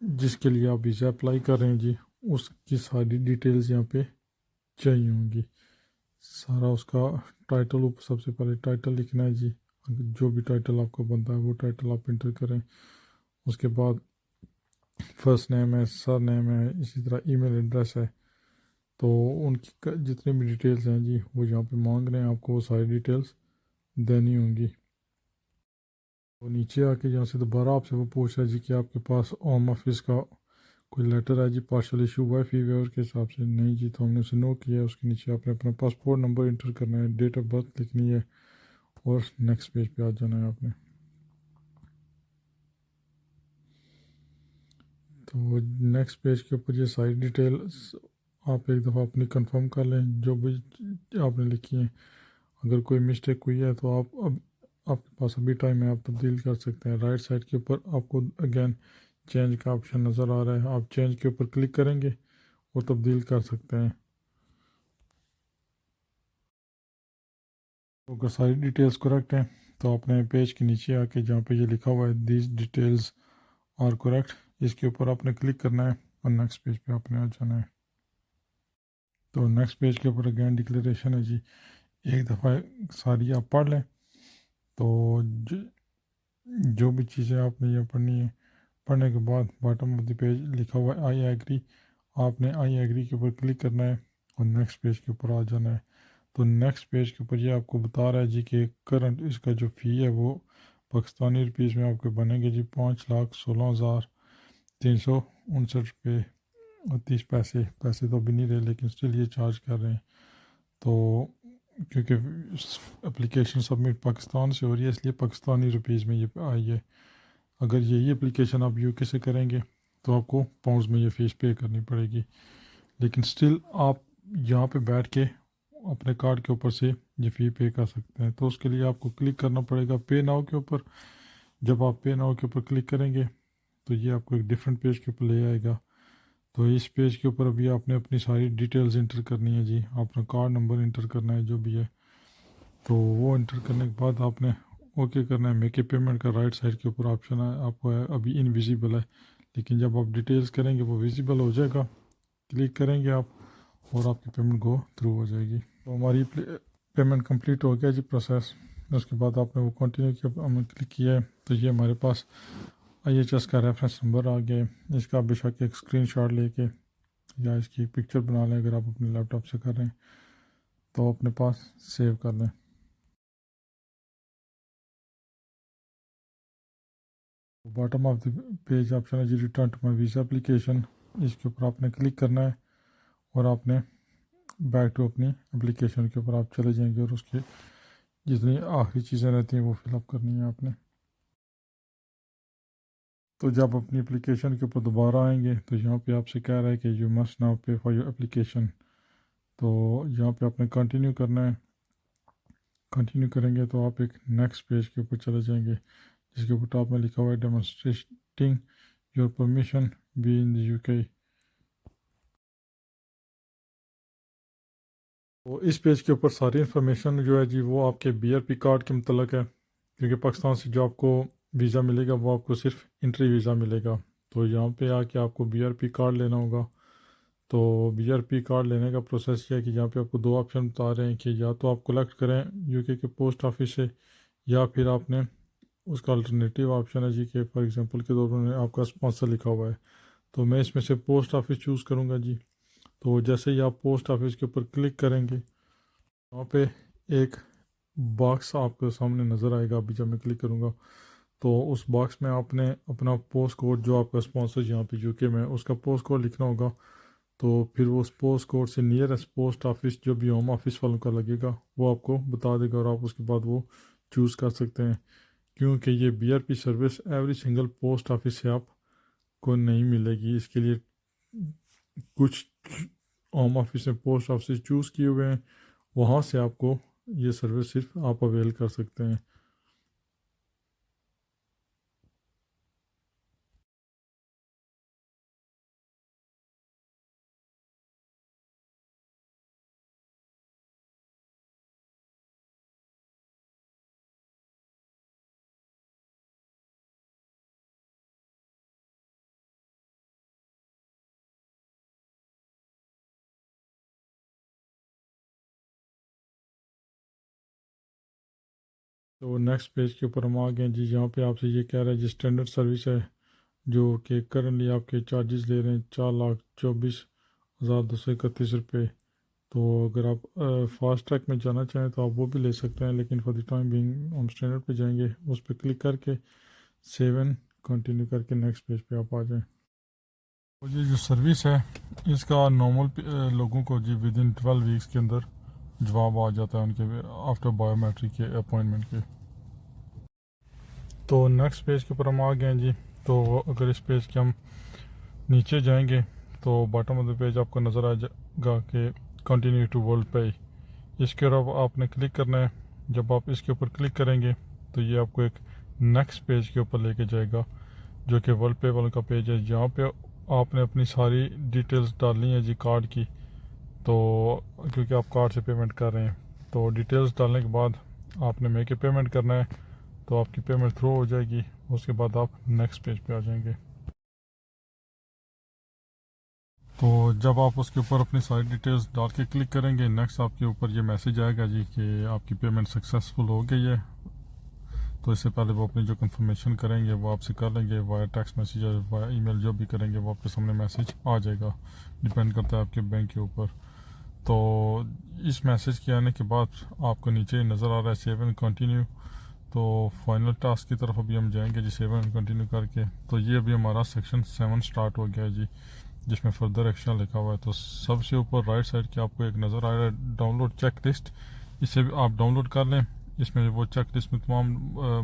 Speaker 1: जिसके लिए आप वीज़ा अप्लाई कर रहे हैं जी उसकी सारी डिटेल्स यहाँ पे चाहिए होंगी। सारा उसका टाइटल, ऊपर सबसे पहले टाइटल लिखना है जी, जो भी टाइटल आपको बनता है वो टाइटल आप इंटर करें। उसके बाद फर्स्ट नेम है, सर नेम है, इसी तरह ईमेल एड्रेस है। तो उनकी जितनी भी डिटेल्स हैं जी वो यहाँ पे मांग रहे हैं, आपको वो सारी डिटेल्स देनी होंगी। तो नीचे आके यहाँ से दोबारा आपसे वो पूछ रहा है जी कि आपके पास होम ऑफिस का कोई लेटर है जी पार्शल इशू हुआ है फी वेवर के हिसाब से। नहीं जी, तो हमने उसे नो किया है। उसके नीचे आपने अपना पासपोर्ट नंबर इंटर करना है, डेट ऑफ बर्थ लिखनी है और नेक्स्ट पेज पे आ जाना है आपने। तो नेक्स्ट पेज के ऊपर ये सारी डिटेल्स आप एक दफ़ा अपनी कंफर्म कर लें जो भी आपने लिखी है। अगर कोई मिस्टेक हुई है तो आप अब आपके पास अभी टाइम है, आप तब्दील कर सकते हैं। राइट साइड के ऊपर आपको अगेन चेंज का ऑप्शन नज़र आ रहा है, आप चेंज के ऊपर क्लिक करेंगे वो तब्दील कर सकते हैं। तो अगर सारी डिटेल्स करेक्ट हैं तो आपने पेज के नीचे आके जहाँ पे ये लिखा हुआ है दीज डिटेल्स आर करेक्ट, इसके ऊपर आपने क्लिक करना है और नेक्स्ट पेज पे आपने आ जाना है। तो नेक्स्ट पेज के ऊपर अगेन डिक्लेरेशन है जी, एक दफ़ा सारी आप पढ़ लें। तो जो भी चीज़ें आपने ये पढ़नी है, पढ़ने के बाद बॉटम ऑफ द पेज लिखा हुआ है आई एग्री, आपने आई एग्री के ऊपर क्लिक करना है और नेक्स्ट पेज के ऊपर आ जाना है। तो नेक्स्ट पेज के ऊपर ये आपको बता रहा है जी कि करंट इसका जो फ़ी है वो पाकिस्तानी रुपीज़ में आपके बनेंगे जी 5,16,359 रुपये और 30 पैसे। पैसे तो अभी नहीं रहे लेकिन स्टिल ये चार्ज कर रहे हैं। तो क्योंकि एप्लीकेशन सबमिट पाकिस्तान से हो रही है इसलिए पाकिस्तानी रुपीज़ में ये आई है। अगर यही एप्लीकेशन आप यूके से करेंगे तो आपको पाउंड्स में ये फ़ीस पे करनी पड़ेगी, लेकिन स्टिल आप यहाँ पे बैठ के अपने कार्ड के ऊपर से ये फ़ी पे कर सकते हैं। तो उसके लिए आपको क्लिक करना पड़ेगा पे नाउ के ऊपर। जब आप पे नाउ के ऊपर क्लिक करेंगे तो ये आपको एक डिफरेंट पेज के ऊपर ले आएगा। तो इस पेज के ऊपर अभी आपने अपनी सारी डिटेल्स इंटर करनी है जी, अपना कार्ड नंबर इंटर करना है जो भी है। तो वो इंटर करने के बाद आपने ओके करना है। मेक ए पेमेंट का राइट साइड के ऊपर ऑप्शन है, आपको है अभी इनविजिबल है, लेकिन जब आप डिटेल्स करेंगे वो विजिबल हो जाएगा। क्लिक करेंगे आप और आपकी पेमेंट गो थ्रू हो जाएगी। तो हमारी पेमेंट कंप्लीट हो गया जी प्रोसेस। उसके बाद आपने वो कंटिन्यू किया, हमने क्लिक किया है तो ये हमारे पास IHS का रेफरेंस नंबर आ गया है। इसका आप बेशक एक स्क्रीनशॉट लेके या इसकी एक पिक्चर बना लें अगर आप अपने लैपटॉप से कर रहे हैं तो अपने पास सेव कर लें। Bottom of the page option है जी return to my visa application, इसके ऊपर आपने क्लिक करना है और आपने बैक टू अपनी एप्लीकेशन के ऊपर आप चले जाएंगे और उसके जितनी आखिरी चीज़ें रहती हैं वो फिलअप करनी है आपने। तो जब अपनी एप्लीकेशन के ऊपर दोबारा आएंगे तो यहाँ पे आपसे कह रहा है कि यू मस्ट नाउ पे फॉर योर एप्लीकेशन। तो यहाँ पे आपने कंटिन्यू करना है। कंटिन्यू करेंगे तो आप एक नेक्स्ट पेज के ऊपर चले जाएंगे जिसके ऊपर टॉप में लिखा हुआ है demonstrating your permission be in the UK. तो इस पेज के ऊपर सारी इन्फॉर्मेशन जो है जी वो आपके BRP कार्ड के मतलब है, क्योंकि पाकिस्तान से जो आपको वीज़ा मिलेगा वो आपको सिर्फ एंट्री वीज़ा मिलेगा। तो यहाँ पे आके आपको BRP कार्ड लेना होगा। तो BRP कार्ड लेने का प्रोसेस ये है कि यहाँ पे आपको दो ऑप्शन बता रहे हैं कि या तो आप कलेक्ट करें यूके के पोस्ट ऑफिस से या फिर आपने उसका अल्टरनेटिव ऑप्शन है जी कि फॉर एग्जांपल के तौर पर आपका स्पॉन्सर लिखा हुआ है। तो मैं इसमें से पोस्ट ऑफिस चूज़ करूँगा जी। तो जैसे ही आप पोस्ट ऑफिस के ऊपर क्लिक करेंगे वहाँ पे एक बॉक्स आपके सामने नज़र आएगा। अभी जब मैं क्लिक करूँगा तो उस बॉक्स में आपने अपना पोस्ट कोड जो आपका स्पॉन्सर यहाँ पे यूके में उसका पोस्ट कोड लिखना होगा। तो फिर वो उस पोस्ट कोड से नियरेस्ट पोस्ट ऑफिस जो भी होम ऑफिस वालों का लगेगा वो आपको बता देगा और आप उसके बाद वो चूज़ कर सकते हैं, क्योंकि ये BRP service every single post office से आपको नहीं मिलेगी। इसके लिए कुछ होम ऑफिस में पोस्ट ऑफिस चूज़ किए हुए हैं, वहाँ से आपको ये सर्विस सिर्फ आप अवेल कर सकते हैं। तो नेक्स्ट पेज के ऊपर हम आ गए जी। यहाँ पे आपसे ये कह रहा है जी स्टैंडर्ड सर्विस है जो कि करंटली आपके चार्जेस ले रहे हैं 4,24,231 रुपये। तो अगर आप फास्ट ट्रैक में जाना चाहें तो आप वो भी ले सकते हैं, लेकिन फॉर द टाइम बिंग हम स्टैंडर्ड पे जाएंगे, उस पर क्लिक करके सेवन कंटिन्यू करके नेक्स्ट पेज पे आप आ जाएं। तो ये जो सर्विस है इसका नॉर्मल लोगों को जी विद इन 12 वीक्स के अंदर जवाब आ जाता है उनके आफ्टर बायोमेट्रिक के अपॉइंटमेंट के। तो नेक्स्ट पेज के ऊपर हम आ गए हैं जी। तो अगर इस पेज के हम नीचे जाएंगे तो बॉटम ऑफ द पेज आपको नज़र आ जाएगा कि कंटिन्यू टू वर्ल्ड पे। इसके ऊपर आपने क्लिक करना है। जब आप इसके ऊपर क्लिक करेंगे तो ये आपको एक नेक्स्ट पेज के ऊपर लेके जाएगा जो कि वर्ल्ड पे वालों का पेज है। जहाँ पे आपने अपनी सारी डिटेल्स डालनी है जी कार्ड की, तो क्योंकि आप कार्ड से पेमेंट कर रहे हैं, तो डिटेल्स डालने के बाद आपने मेक ए पेमेंट करना है, तो आपकी पेमेंट थ्रू हो जाएगी। उसके बाद आप नेक्स्ट पेज पे आ जाएंगे। तो जब आप उसके ऊपर अपनी सारी डिटेल्स डाल के क्लिक करेंगे, नेक्स्ट आपके ऊपर ये मैसेज आएगा जी कि आपकी पेमेंट सक्सेसफुल हो गई है। तो इससे पहले वो अपनी जो कंफर्मेशन करेंगे वो आपसे कर लेंगे वाया टेक्स्ट मैसेज या वाया ईमेल, जो भी करेंगे वो आपके सामने मैसेज आ जाएगा, डिपेंड करता है आपके बैंक के ऊपर। तो इस मैसेज के आने के बाद आपको नीचे नज़र आ रहा है सेव एंड कंटिन्यू। तो फाइनल टास्क की तरफ अभी हम जाएंगे जी सेव एंड कंटिन्यू करके। तो ये अभी हमारा सेक्शन 7 स्टार्ट हो गया है जी, जिसमें फर्दर एक्शन लिखा हुआ है। तो सबसे ऊपर राइट साइड के आपको एक नज़र आ रहा है डाउनलोड चेक लिस्ट, इसे भी आप डाउनलोड कर लें। इसमें वो चेक लिस्ट में तमाम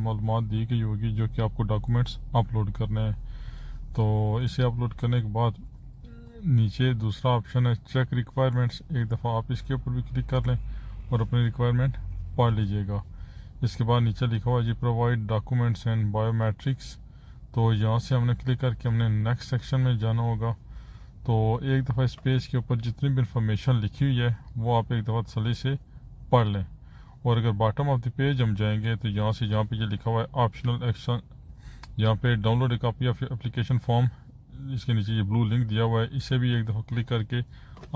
Speaker 1: मालूमात दी गई होगी जो कि आपको डॉक्यूमेंट्स अपलोड करने हैं। तो इसे अपलोड करने के बाद नीचे दूसरा ऑप्शन है चेक रिक्वायरमेंट्स, एक दफ़ा आप इसके ऊपर भी क्लिक कर लें और अपनी रिक्वायरमेंट पढ़ लीजिएगा। इसके बाद नीचे लिखा हुआ है जी प्रोवाइड डॉक्यूमेंट्स एंड बायोमेट्रिक्स। तो यहाँ से हमने क्लिक करके हमने नेक्स्ट सेक्शन में जाना होगा। तो एक दफ़ा इस पेज के ऊपर जितनी भी इंफॉर्मेशन लिखी हुई है वो आप एक दफ़ा तसल्ली से पढ़ लें। और अगर बॉटम ऑफ द पेज हम जाएंगे तो यहाँ से जहाँ पे ये लिखा हुआ है ऑप्शनल एक्शन, यहाँ पे download A copy of application form, इसके नीचे ये ब्लू लिंक दिया हुआ है, इसे भी एक दफ़ा क्लिक करके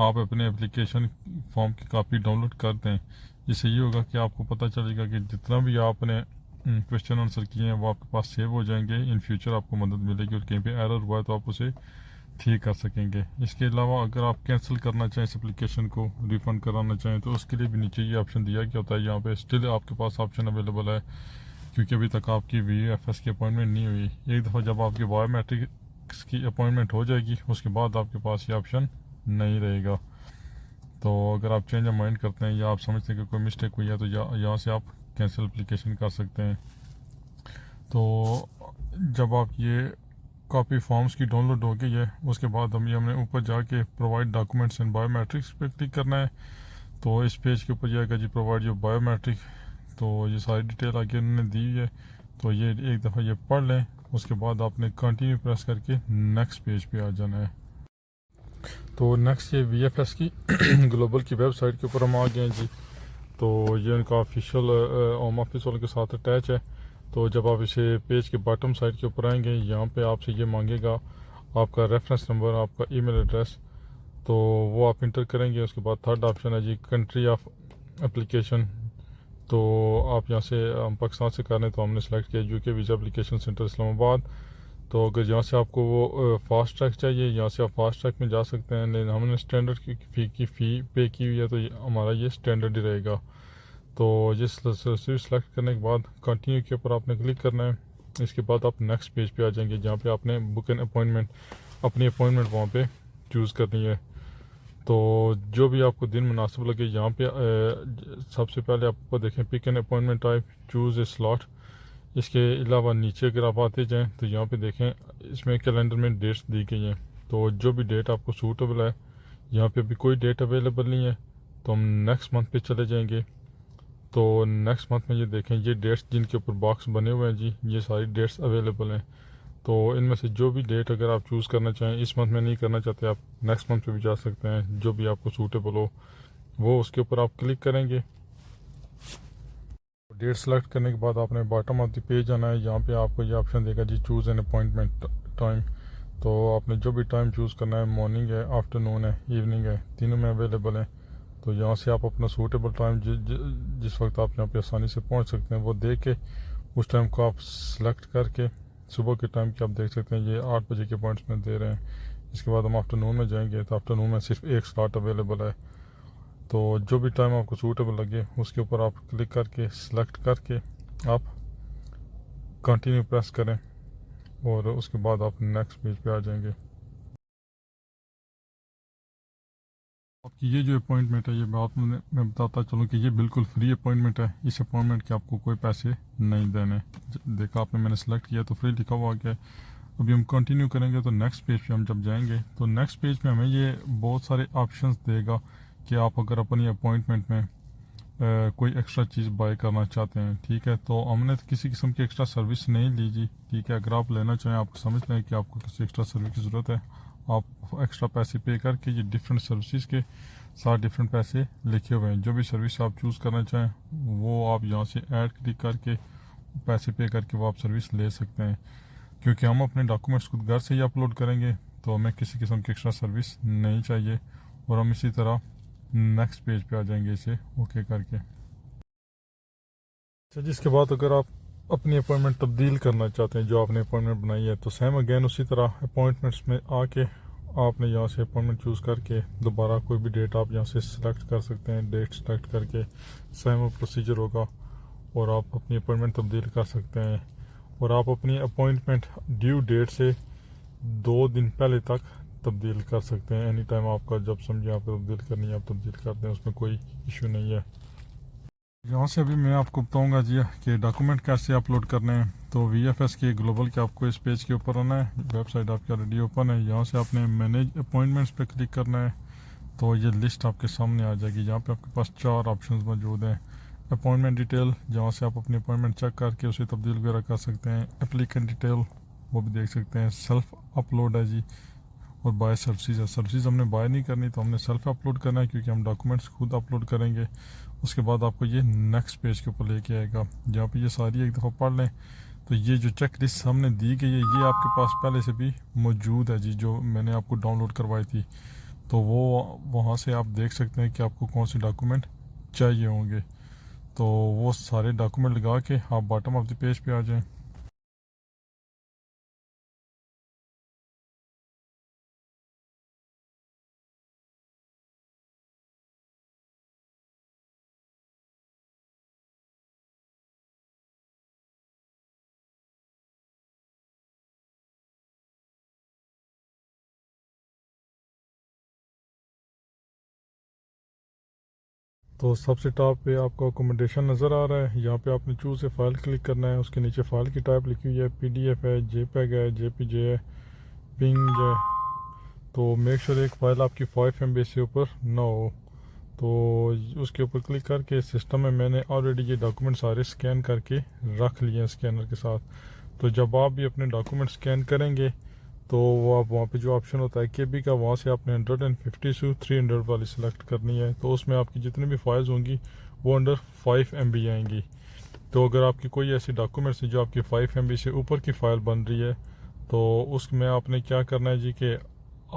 Speaker 1: आप अपने एप्लीकेशन फॉर्म की कॉपी डाउनलोड कर दें। इससे ये होगा कि आपको पता चलेगा कि जितना भी आपने क्वेश्चन आंसर किए हैं वो आपके पास सेव हो जाएंगे। इन फ्यूचर आपको मदद मिलेगी और कहीं पे एरर हुआ है तो आप उसे ठीक कर सकेंगे। इसके अलावा अगर आप कैंसिल करना चाहें इस एप्लीकेशन को, रिफ़ंड कराना चाहें, तो उसके लिए भी नीचे ये ऑप्शन दिया गया होता है। यहाँ पे स्टिल आपके पास ऑप्शन अवेलेबल है क्योंकि अभी तक आपकी VFS की अपॉइंटमेंट नहीं हुई। एक दफ़ा जब आपकी बायोमेट्रिक्स की अपॉइंटमेंट हो जाएगी उसके बाद आपके पास ये ऑप्शन नहीं रहेगा। तो अगर आप चेंज ऑफ माइंड करते हैं या आप समझते हैं कि कोई मिस्टेक हुई है तो यहाँ से आप कैंसिल एप्लीकेशन कर सकते हैं। तो जब आप ये कॉपी फॉर्म्स की डाउनलोड हो गई है उसके बाद हमने ऊपर जाके प्रोवाइड डॉक्यूमेंट्स एंड बायोमेट्रिक्स पे क्लिक करना है। तो इस पेज के ऊपर जाएगा जी प्रोवाइड योर बायोमेट्रिक। तो ये सारी डिटेल आगे उन्होंने दी हुई है, तो ये एक दफ़ा ये पढ़ लें। उसके बाद आपने कंटिन्यू प्रेस करके नेक्स्ट पेज पे आ जाना है। तो नेक्स्ट ये VFS की ग्लोबल की वेबसाइट के ऊपर हम आ गए हैं जी। तो ये उनका ऑफिशियल होम ऑफिस वालों के साथ अटैच है। तो जब आप इसे पेज के बॉटम साइड के ऊपर आएंगे, यहाँ पे आपसे ये मांगेगा आपका रेफरेंस नंबर, आपका ईमेल एड्रेस, तो वो आप इंटर करेंगे। उसके बाद थर्ड ऑप्शन है जी कंट्री ऑफ एप्लीकेशन। तो आप यहाँ से हम पाकिस्तान से कर रहे हैं तो हमने सेलेक्ट किया UK visa application centre Islamabad. तो अगर यहाँ से आपको वो फास्ट ट्रैक चाहिए, यहाँ से आप फास्ट ट्रैक में जा सकते हैं, लेकिन हमने स्टैंडर्ड की फ़ी पे की हुई है तो हमारा ये स्टैंडर्ड ही रहेगा। तो ये सेलेक्ट करने के बाद कंटिन्यू के ऊपर आपने क्लिक करना है। इसके बाद आप नेक्स्ट पेज पे आ जाएंगे जहाँ पे आपने बुक एन अपॉइंटमेंट, अपनी अपॉइंटमेंट वहाँ पे चूज़ करनी है। तो जो भी आपको दिन मुनासिब लगे, यहाँ पे सबसे पहले आपको देखें pick an appointment type, choose a slot. इसके अलावा नीचे अगर आप आते जाएँ तो यहाँ पे देखें इसमें कैलेंडर में डेट्स दी गई हैं। तो जो भी डेट आपको सूटेबल है, यहाँ पे अभी कोई डेट अवेलेबल नहीं है तो हम नेक्स्ट मंथ पे चले जाएंगे। तो नेक्स्ट मंथ में ये देखें ये डेट्स जिनके ऊपर बॉक्स बने हुए हैं जी, ये सारी डेट्स अवेलेबल हैं। तो इनमें से जो भी डेट अगर आप चूज़ करना चाहें, इस मंथ में नहीं करना चाहते आप नेक्स्ट मंथ पे भी जा सकते हैं, जो भी आपको सूटेबल हो वो उसके ऊपर आप क्लिक करेंगे। डेट सेलेक्ट करने के बाद आपने बॉटम ऑफ द पेज आना है। यहाँ पे आपको ये ऑप्शन देगा जी चूज़ एन अपॉइंटमेंट टाइम। तो आपने जो भी टाइम चूज़ करना है, मॉर्निंग है, आफ्टरनून है, इवनिंग है, तीनों में अवेलेबल है। तो यहाँ से आप अपना सूटेबल टाइम जिस वक्त आप यहाँ पे आसानी से पहुँच सकते हैं वो दे के उस टाइम को आप सेलेक्ट करके सुबह के टाइम की आप देख सकते हैं ये 8 बजे के पॉइंट्स में दे रहे हैं। इसके बाद हम आफ्टरनून में जाएंगे तो आफ्टरनून में सिर्फ एक स्लॉट अवेलेबल है। तो जो भी टाइम आपको सूटेबल लगे उसके ऊपर आप क्लिक करके सेलेक्ट करके आप कंटिन्यू प्रेस करें और उसके बाद आप नेक्स्ट पेज पे आ जाएंगे। आपकी ये जो अपॉइंटमेंट है ये मैं बताता चलूँ कि ये बिल्कुल फ्री अपॉइंटमेंट है। इस अपॉइंटमेंट के आपको कोई पैसे नहीं देने। देखा आपने, मैंने सेलेक्ट किया तो फ्री लिखा हुआ गया। अभी हम कंटिन्यू करेंगे तो नेक्स्ट पेज पे हम जब जाएंगे तो नेक्स्ट पेज पे हमें ये बहुत सारे ऑप्शंस देगा कि आप अगर अपनी अपॉइंटमेंट में कोई एक्स्ट्रा चीज़ बाय करना चाहते हैं, ठीक है। तो हमने तो किसी किस्म की एक्स्ट्रा सर्विस नहीं ली जी, ठीक है। अगर आप लेना चाहें, आप समझते हैं कि आपको किसी एक्स्ट्रा सर्विस की ज़रूरत है, आप एक्स्ट्रा पैसे पे करके ये डिफरेंट सर्विसेज के साथ डिफरेंट पैसे लिखे हुए हैं। जो भी सर्विस आप चूज़ करना चाहें वो आप यहाँ से ऐड क्लिक करके पैसे पे करके वो आप सर्विस ले सकते हैं। क्योंकि हम अपने डॉक्यूमेंट्स खुद घर से ही अपलोड करेंगे तो हमें किसी किस्म की एक्स्ट्रा सर्विस नहीं चाहिए, और हम इसी तरह नेक्स्ट पेज पे आ जाएंगे इसे ओके करके। अच्छा, जिसके बाद अगर आप अपनी अपॉइंटमेंट तब्दील करना चाहते हैं जो आपने अपॉइंटमेंट बनाई है, तो सेम अगेन उसी तरह अपॉइंटमेंट्स में आके आपने यहाँ से अपॉइंटमेंट चूज़ करके दोबारा कोई भी डेट आप यहाँ से सिलेक्ट कर सकते हैं। डेट सेलेक्ट करके सेम प्रोसीजर होगा और आप अपनी अपॉइंटमेंट तब्दील कर सकते हैं। और आप अपनी अपॉइंटमेंट ड्यू डेट से 2 दिन पहले तक तब्दील कर सकते हैं। एनी टाइम आपका जब समझे आपको तब्दील करनी है आप तब्दील करते हैं, उसमें कोई इशू नहीं है। यहाँ से अभी मैं आपको बताऊंगा जी कि डॉक्यूमेंट कैसे अपलोड करने हैं। तो VFS के ग्लोबल के आपको इस पेज के ऊपर आना है। वेबसाइट आपकी ऑलरेडी ओपन है। यहाँ से आपने मैनेज अपॉइंटमेंट्स पे क्लिक करना है तो ये लिस्ट आपके सामने आ जाएगी। यहाँ पे आपके पास 4 ऑप्शंस मौजूद हैं। अपॉइंटमेंट डिटेल, जहाँ से आप अपनी अपॉइंटमेंट चेक करके उसे तब्दील वगैरह कर सकते हैं। एप्लीकेंट डिटेल वो भी देख सकते हैं। सेल्फ अपलोड है जी, और बाय सर्विसेज है। सर्विसेज हमने बाय नहीं करनी तो हमने सेल्फ अपलोड करना है क्योंकि हम डॉक्यूमेंट्स खुद अपलोड करेंगे। उसके बाद आपको ये नेक्स्ट पेज के ऊपर लेके आएगा जहाँ पे ये सारी एक दफ़ा पढ़ लें तो ये जो चेक लिस्ट हमने दी गई है ये आपके पास पहले से भी मौजूद है जी, जो मैंने आपको डाउनलोड करवाई थी। तो वो वहाँ से आप देख सकते हैं कि आपको कौन से डॉक्यूमेंट चाहिए होंगे। तो वो सारे डॉक्यूमेंट लगा के आप बॉटम ऑफ द पेज पे आ जाएं। तो सबसे टॉप पे आपको अकोमोडेशन नज़र आ रहा है। यहाँ पे आपने चूज़ से फ़ाइल क्लिक करना है। उसके नीचे फ़ाइल की टाइप लिखी हुई है, PDF है, JPEG है, JPG है, पिंग है। तो मेक श्योर एक फ़ाइल आपकी 5 MB से ऊपर ना हो। तो उसके ऊपर क्लिक करके सिस्टम में मैंने ऑलरेडी ये डॉक्यूमेंट सारे स्कैन करके रख लिए हैं स्कैनर के साथ। तो जब आप भी अपने डॉक्यूमेंट स्कैन करेंगे तो वो आप वहाँ पे जो ऑप्शन होता है KB का, वहाँ से आपने 150 से 300 वाली सिलेक्ट करनी है। तो उसमें आपकी जितनी भी फाइल्स होंगी वो अंडर 5 MB आएंगी। तो अगर आपकी कोई ऐसी डॉक्यूमेंट्स है जो आपकी 5 MB से ऊपर की फ़ाइल बन रही है तो उसमें आपने क्या करना है जी कि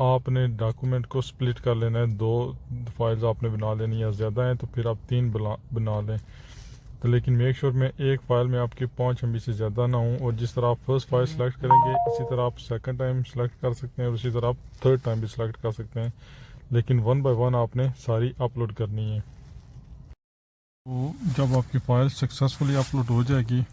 Speaker 1: आपने डॉक्यूमेंट को स्प्लिट कर लेना है। 2 फाइल्स आपने बना लेनी है, ज़्यादा हैं तो फिर आप 3 बना लें। तो लेकिन मेक श्योर में एक फ़ाइल में आपकी 5 MB से ज़्यादा ना हो। और जिस तरह आप फर्स्ट फाइल सेलेक्ट करेंगे इसी तरह आप सेकंड टाइम सेलेक्ट कर सकते हैं और उसी तरह आप थर्ड टाइम भी सेलेक्ट कर सकते हैं, लेकिन 1 बाय 1 आपने सारी अपलोड करनी है। तो जब आपकी फ़ाइल सक्सेसफुली अपलोड हो जाएगी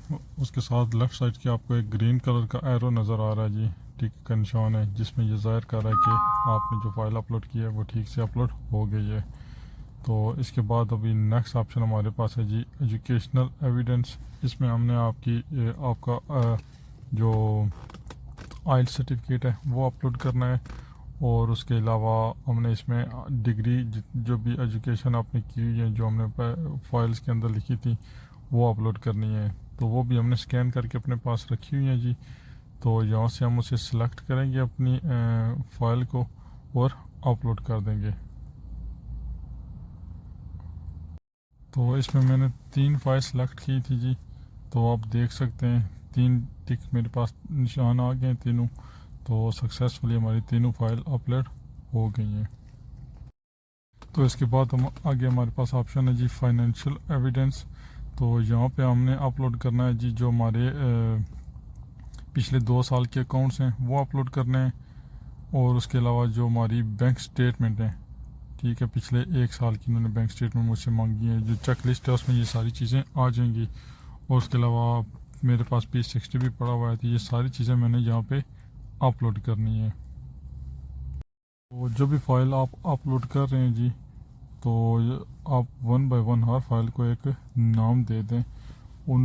Speaker 1: उसके साथ लेफ़्ट साइड की आपको एक ग्रीन कलर का एरो नज़र आ रहा है जी, टिक का निशान है जिसमें ये ज़ाहिर कर रहा है कि आपने जो फ़ाइल अपलोड की है वो ठीक से अपलोड हो गई है। तो इसके बाद अभी नेक्स्ट ऑप्शन हमारे पास है जी एजुकेशनल एविडेंस। इसमें हमने आपका जो आइल सर्टिफिकेट है वो अपलोड करना है, और उसके अलावा हमने इसमें डिग्री जो भी एजुकेशन आपने की हुई है जो हमने फाइल्स के अंदर लिखी थी वो अपलोड करनी है। तो वो भी हमने स्कैन करके अपने पास रखी हुई है जी। तो यहाँ से हम उसे सिलेक्ट करेंगे अपनी फ़ाइल को और अपलोड कर देंगे। तो इसमें मैंने 3 फाइल सेलेक्ट की थी जी, तो आप देख सकते हैं 3 टिक मेरे पास निशान आ गए हैं तीनों। तो सक्सेसफुली हमारी तीनों फाइल अपलोड हो गई हैं। तो इसके बाद हम आगे हमारे पास ऑप्शन है जी फाइनेंशियल एविडेंस। तो यहाँ पे हमने अपलोड करना है जी जो हमारे पिछले 2 साल के अकाउंट्स हैं वो अपलोड करने हैं, और उसके अलावा जो हमारी बैंक स्टेटमेंट है, ठीक है, पिछले 1 साल की उन्होंने बैंक स्टेटमेंट मुझसे मांगी है। जो चेक लिस्ट है उसमें ये सारी चीज़ें आ जाएंगी। और उसके अलावा मेरे पास P60 भी पड़ा हुआ है। तो ये सारी चीज़ें मैंने यहाँ पे अपलोड करनी है। तो जो भी फाइल आप अपलोड कर रहे हैं जी, तो आप 1 बाय 1 हर फाइल को एक नाम दे दें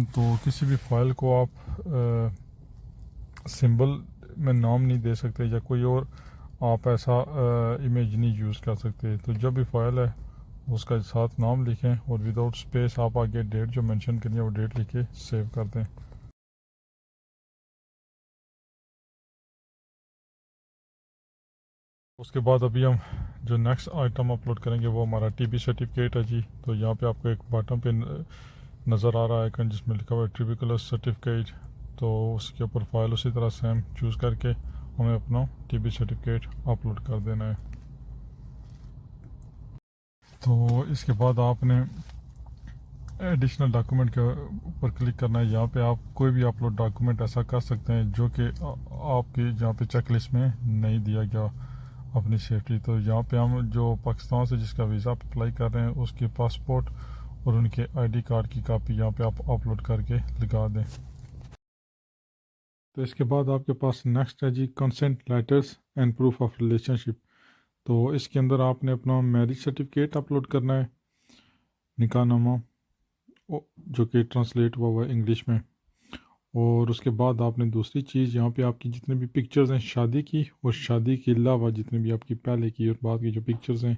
Speaker 1: तो किसी भी फाइल को आप सिंबल में नाम नहीं दे सकते या कोई और आप ऐसा इमेज नहीं यूज़ कर सकते। तो जब भी फाइल है उसका साथ नाम लिखें और विदाउट स्पेस आप आगे डेट जो मेंशन करनी है वो डेट लिखे सेव कर दें। उसके बाद अभी हम जो नेक्स्ट आइटम अपलोड करेंगे वो हमारा टीबी सर्टिफिकेट है जी। तो यहाँ पे आपको एक बटन पे नज़र आ रहा है आइकन जिसमें लिखा हुआ है ट्रिबिकुलर सर्टिफिकेट। तो उसके ऊपर फाइल उसी तरह सेम चूज़ करके हमें अपना टीबी सर्टिफिकेट अपलोड कर देना है। तो इसके बाद आपने एडिशनल डॉक्यूमेंट के ऊपर क्लिक करना है। यहाँ पे आप कोई भी अपलोड डॉक्यूमेंट ऐसा कर सकते हैं जो कि आपकी यहाँ पे चेक लिस्ट में नहीं दिया गया अपनी सेफ्टी। तो यहाँ पे हम जो पाकिस्तान से जिसका वीज़ा अप्लाई कर रहे हैं उसके पासपोर्ट और उनके आईडी कार्ड की कापी यहाँ पे आप अपलोड करके लगा दें। तो इसके बाद आपके पास नेक्स्ट है जी consent letters and proof of relationship. तो इसके अंदर आपने अपना मैरिज सर्टिफिकेट अपलोड करना है, निकाहनामा जो कि ट्रांसलेट हुआ है इंग्लिश में। और उसके बाद आपने दूसरी चीज़ यहाँ पे आपकी जितने भी पिक्चर्स हैं शादी की और शादी के अलावा जितने भी आपकी पहले की और बाद की जो पिक्चर्स हैं,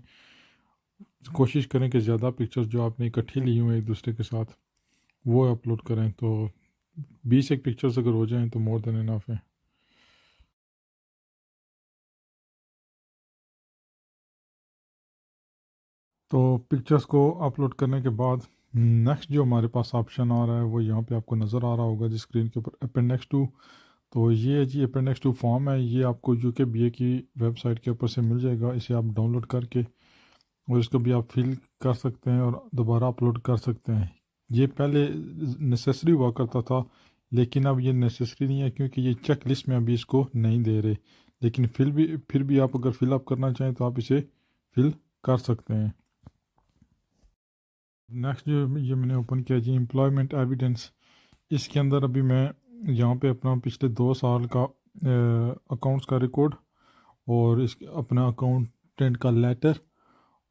Speaker 1: कोशिश करें कि ज़्यादा पिक्चर्स जो आपने इकट्ठी ली हुई एक दूसरे के साथ वो अपलोड करें। तो 20 एक पिक्चर्स अगर हो जाएं तो मोर देन इनफ है। तो पिक्चर्स को अपलोड करने के बाद नेक्स्ट जो हमारे पास ऑप्शन आ रहा है वो यहाँ पे आपको नज़र आ रहा होगा जी स्क्रीन के ऊपर, अपेंडिक्स 2। तो ये है जी अपेंडिक्स 2 फॉर्म है, ये आपको UKBA की वेबसाइट के ऊपर से मिल जाएगा। इसे आप डाउनलोड करके और इसको भी आप फिल कर सकते हैं और दोबारा अपलोड कर सकते हैं। ये पहले नेसेसरी हुआ करता था लेकिन अब ये नेसेसरी नहीं है क्योंकि ये चेक लिस्ट में अभी इसको नहीं दे रहे, लेकिन फिर भी आप अगर फिल अप करना चाहें तो आप इसे फिल कर सकते हैं। नेक्स्ट जो ये मैंने ओपन किया जी एम्प्लॉयमेंट एविडेंस। इसके अंदर अभी मैं यहाँ पे अपना पिछले 2 साल का अकाउंट्स का रिकॉर्ड और इस अपना अकाउंटेंट का लेटर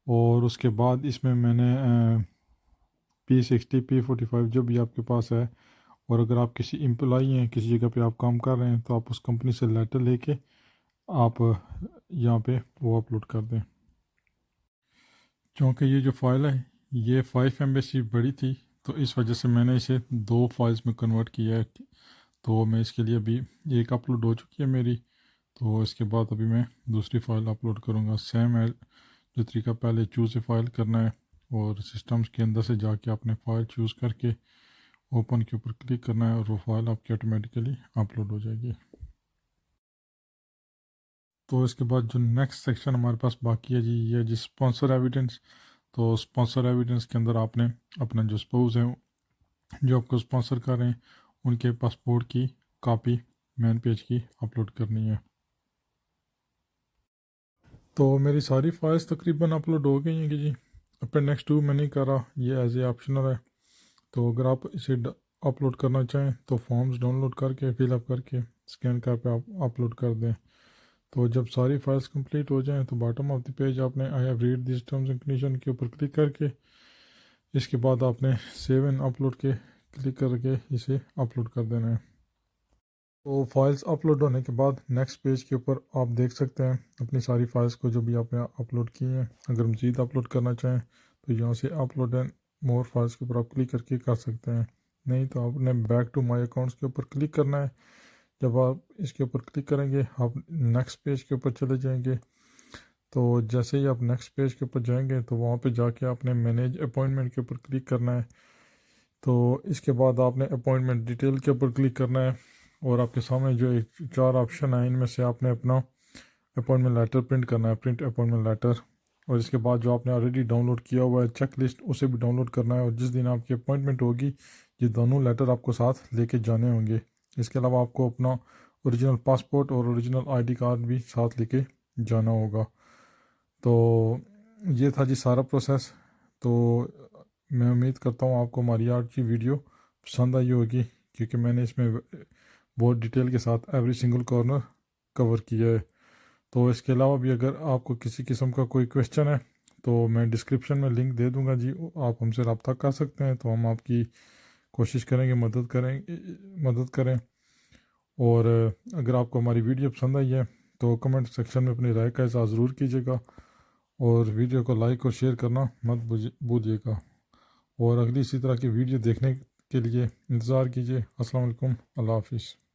Speaker 1: और उसके बाद इसमें मैंने P60 P45 जो भी आपके पास है, और अगर आप किसी एम्प्लॉई हैं किसी जगह पे आप काम कर रहे हैं तो आप उस कंपनी से लेटर लेके आप यहाँ पे वो अपलोड कर दें। क्योंकि ये जो फ़ाइल है ये 5 MB बड़ी थी तो इस वजह से मैंने इसे 2 फाइल्स में कन्वर्ट किया है। तो मैं इसके लिए अभी एक अपलोड हो चुकी है मेरी, तो इसके बाद अभी मैं दूसरी फ़ाइल अपलोड करूँगा। सेम है जो तरीका पहले चूज़ ए फ़ाइल करना है और सिस्टम्स के अंदर से जाके आपने फ़ाइल चूज़ करके ओपन के ऊपर क्लिक करना है और वो फाइल आपकी ऑटोमेटिकली अपलोड हो जाएगी। तो इसके बाद जो नेक्स्ट सेक्शन हमारे पास बाकी है जी ये जी स्पॉन्सर एविडेंस। तो स्पॉन्सर एविडेंस के अंदर आपने अपना जो स्पाउस है जो आपको स्पॉन्सर कर रहे हैं उनके पासपोर्ट की कॉपी मेन पेज की अपलोड करनी है। तो मेरी सारी फाइल्स तकरीबन अपलोड हो गई हैं कि जी अपेंडिक्स 2 मैं नहीं करा, ये एज ए ऑप्शनल है। तो अगर आप इसे अपलोड करना चाहें तो फॉर्म्स डाउनलोड करके फिलअप करके स्कैन करके आप अपलोड कर दें। तो जब सारी फाइल्स कंप्लीट हो जाएं तो बॉटम ऑफ द पेज आपने I have read this terms and condition के ऊपर क्लिक करके इसके बाद आपने सेव एंड अपलोड के क्लिक करके इसे अपलोड कर देना है। तो फाइल्स अपलोड होने के बाद नेक्स्ट पेज के ऊपर आप देख सकते हैं अपनी सारी फाइल्स को जो भी आपने अपलोड की हैं। अगर मज़ीद अपलोड करना चाहें तो यहाँ से अपलोड एंड मोर फाइल्स के ऊपर आप क्लिक करके कर सकते हैं, नहीं तो आपने बैक टू माई अकाउंट्स के ऊपर क्लिक करना है। जब आप इसके ऊपर क्लिक करेंगे आप नेक्स्ट पेज के ऊपर चले जाएंगे। तो जैसे ही आप नेक्स्ट पेज के ऊपर जाएंगे तो वहाँ पे जाके आपने मैनेज अपॉइंटमेंट के ऊपर क्लिक करना है। तो इसके बाद आपने अपॉइंटमेंट डिटेल के ऊपर क्लिक करना है और आपके सामने जो एक 4 ऑप्शन है इनमें से आपने अपना अपॉइंटमेंट लेटर प्रिंट करना है, प्रिंट अपॉइंटमेंट लेटर। और इसके बाद जो आपने ऑलरेडी डाउनलोड किया हुआ है चेक लिस्ट उसे भी डाउनलोड करना है और जिस दिन आपकी अपॉइंटमेंट होगी ये दोनों लेटर आपको साथ लेके जाने होंगे। इसके अलावा आपको अपना ओरिजिनल पासपोर्ट और ओरिजिनल आईडी कार्ड भी साथ लेके जाना होगा। तो ये था जी सारा प्रोसेस। तो मैं उम्मीद करता हूँ आपको हमारी आज की वीडियो पसंद आई होगी क्योंकि मैंने इसमें बहुत डिटेल के साथ एवरी सिंगल कॉर्नर कवर किया है। तो इसके अलावा भी अगर आपको किसी किस्म का कोई क्वेश्चन है तो मैं डिस्क्रिप्शन में लिंक दे दूंगा जी, आप हमसे रब्ता कर सकते हैं तो हम आपकी कोशिश करेंगे मदद करें। और अगर आपको हमारी वीडियो पसंद आई है तो कमेंट सेक्शन में अपनी राय का इज़हार ज़रूर कीजिएगा और वीडियो को लाइक और शेयर करना मत भूलिएगा। और अगली इसी तरह की वीडियो देखने के लिए इंतज़ार कीजिए। अस्सलाम वालेकुम, अल्लाह हाफिज़।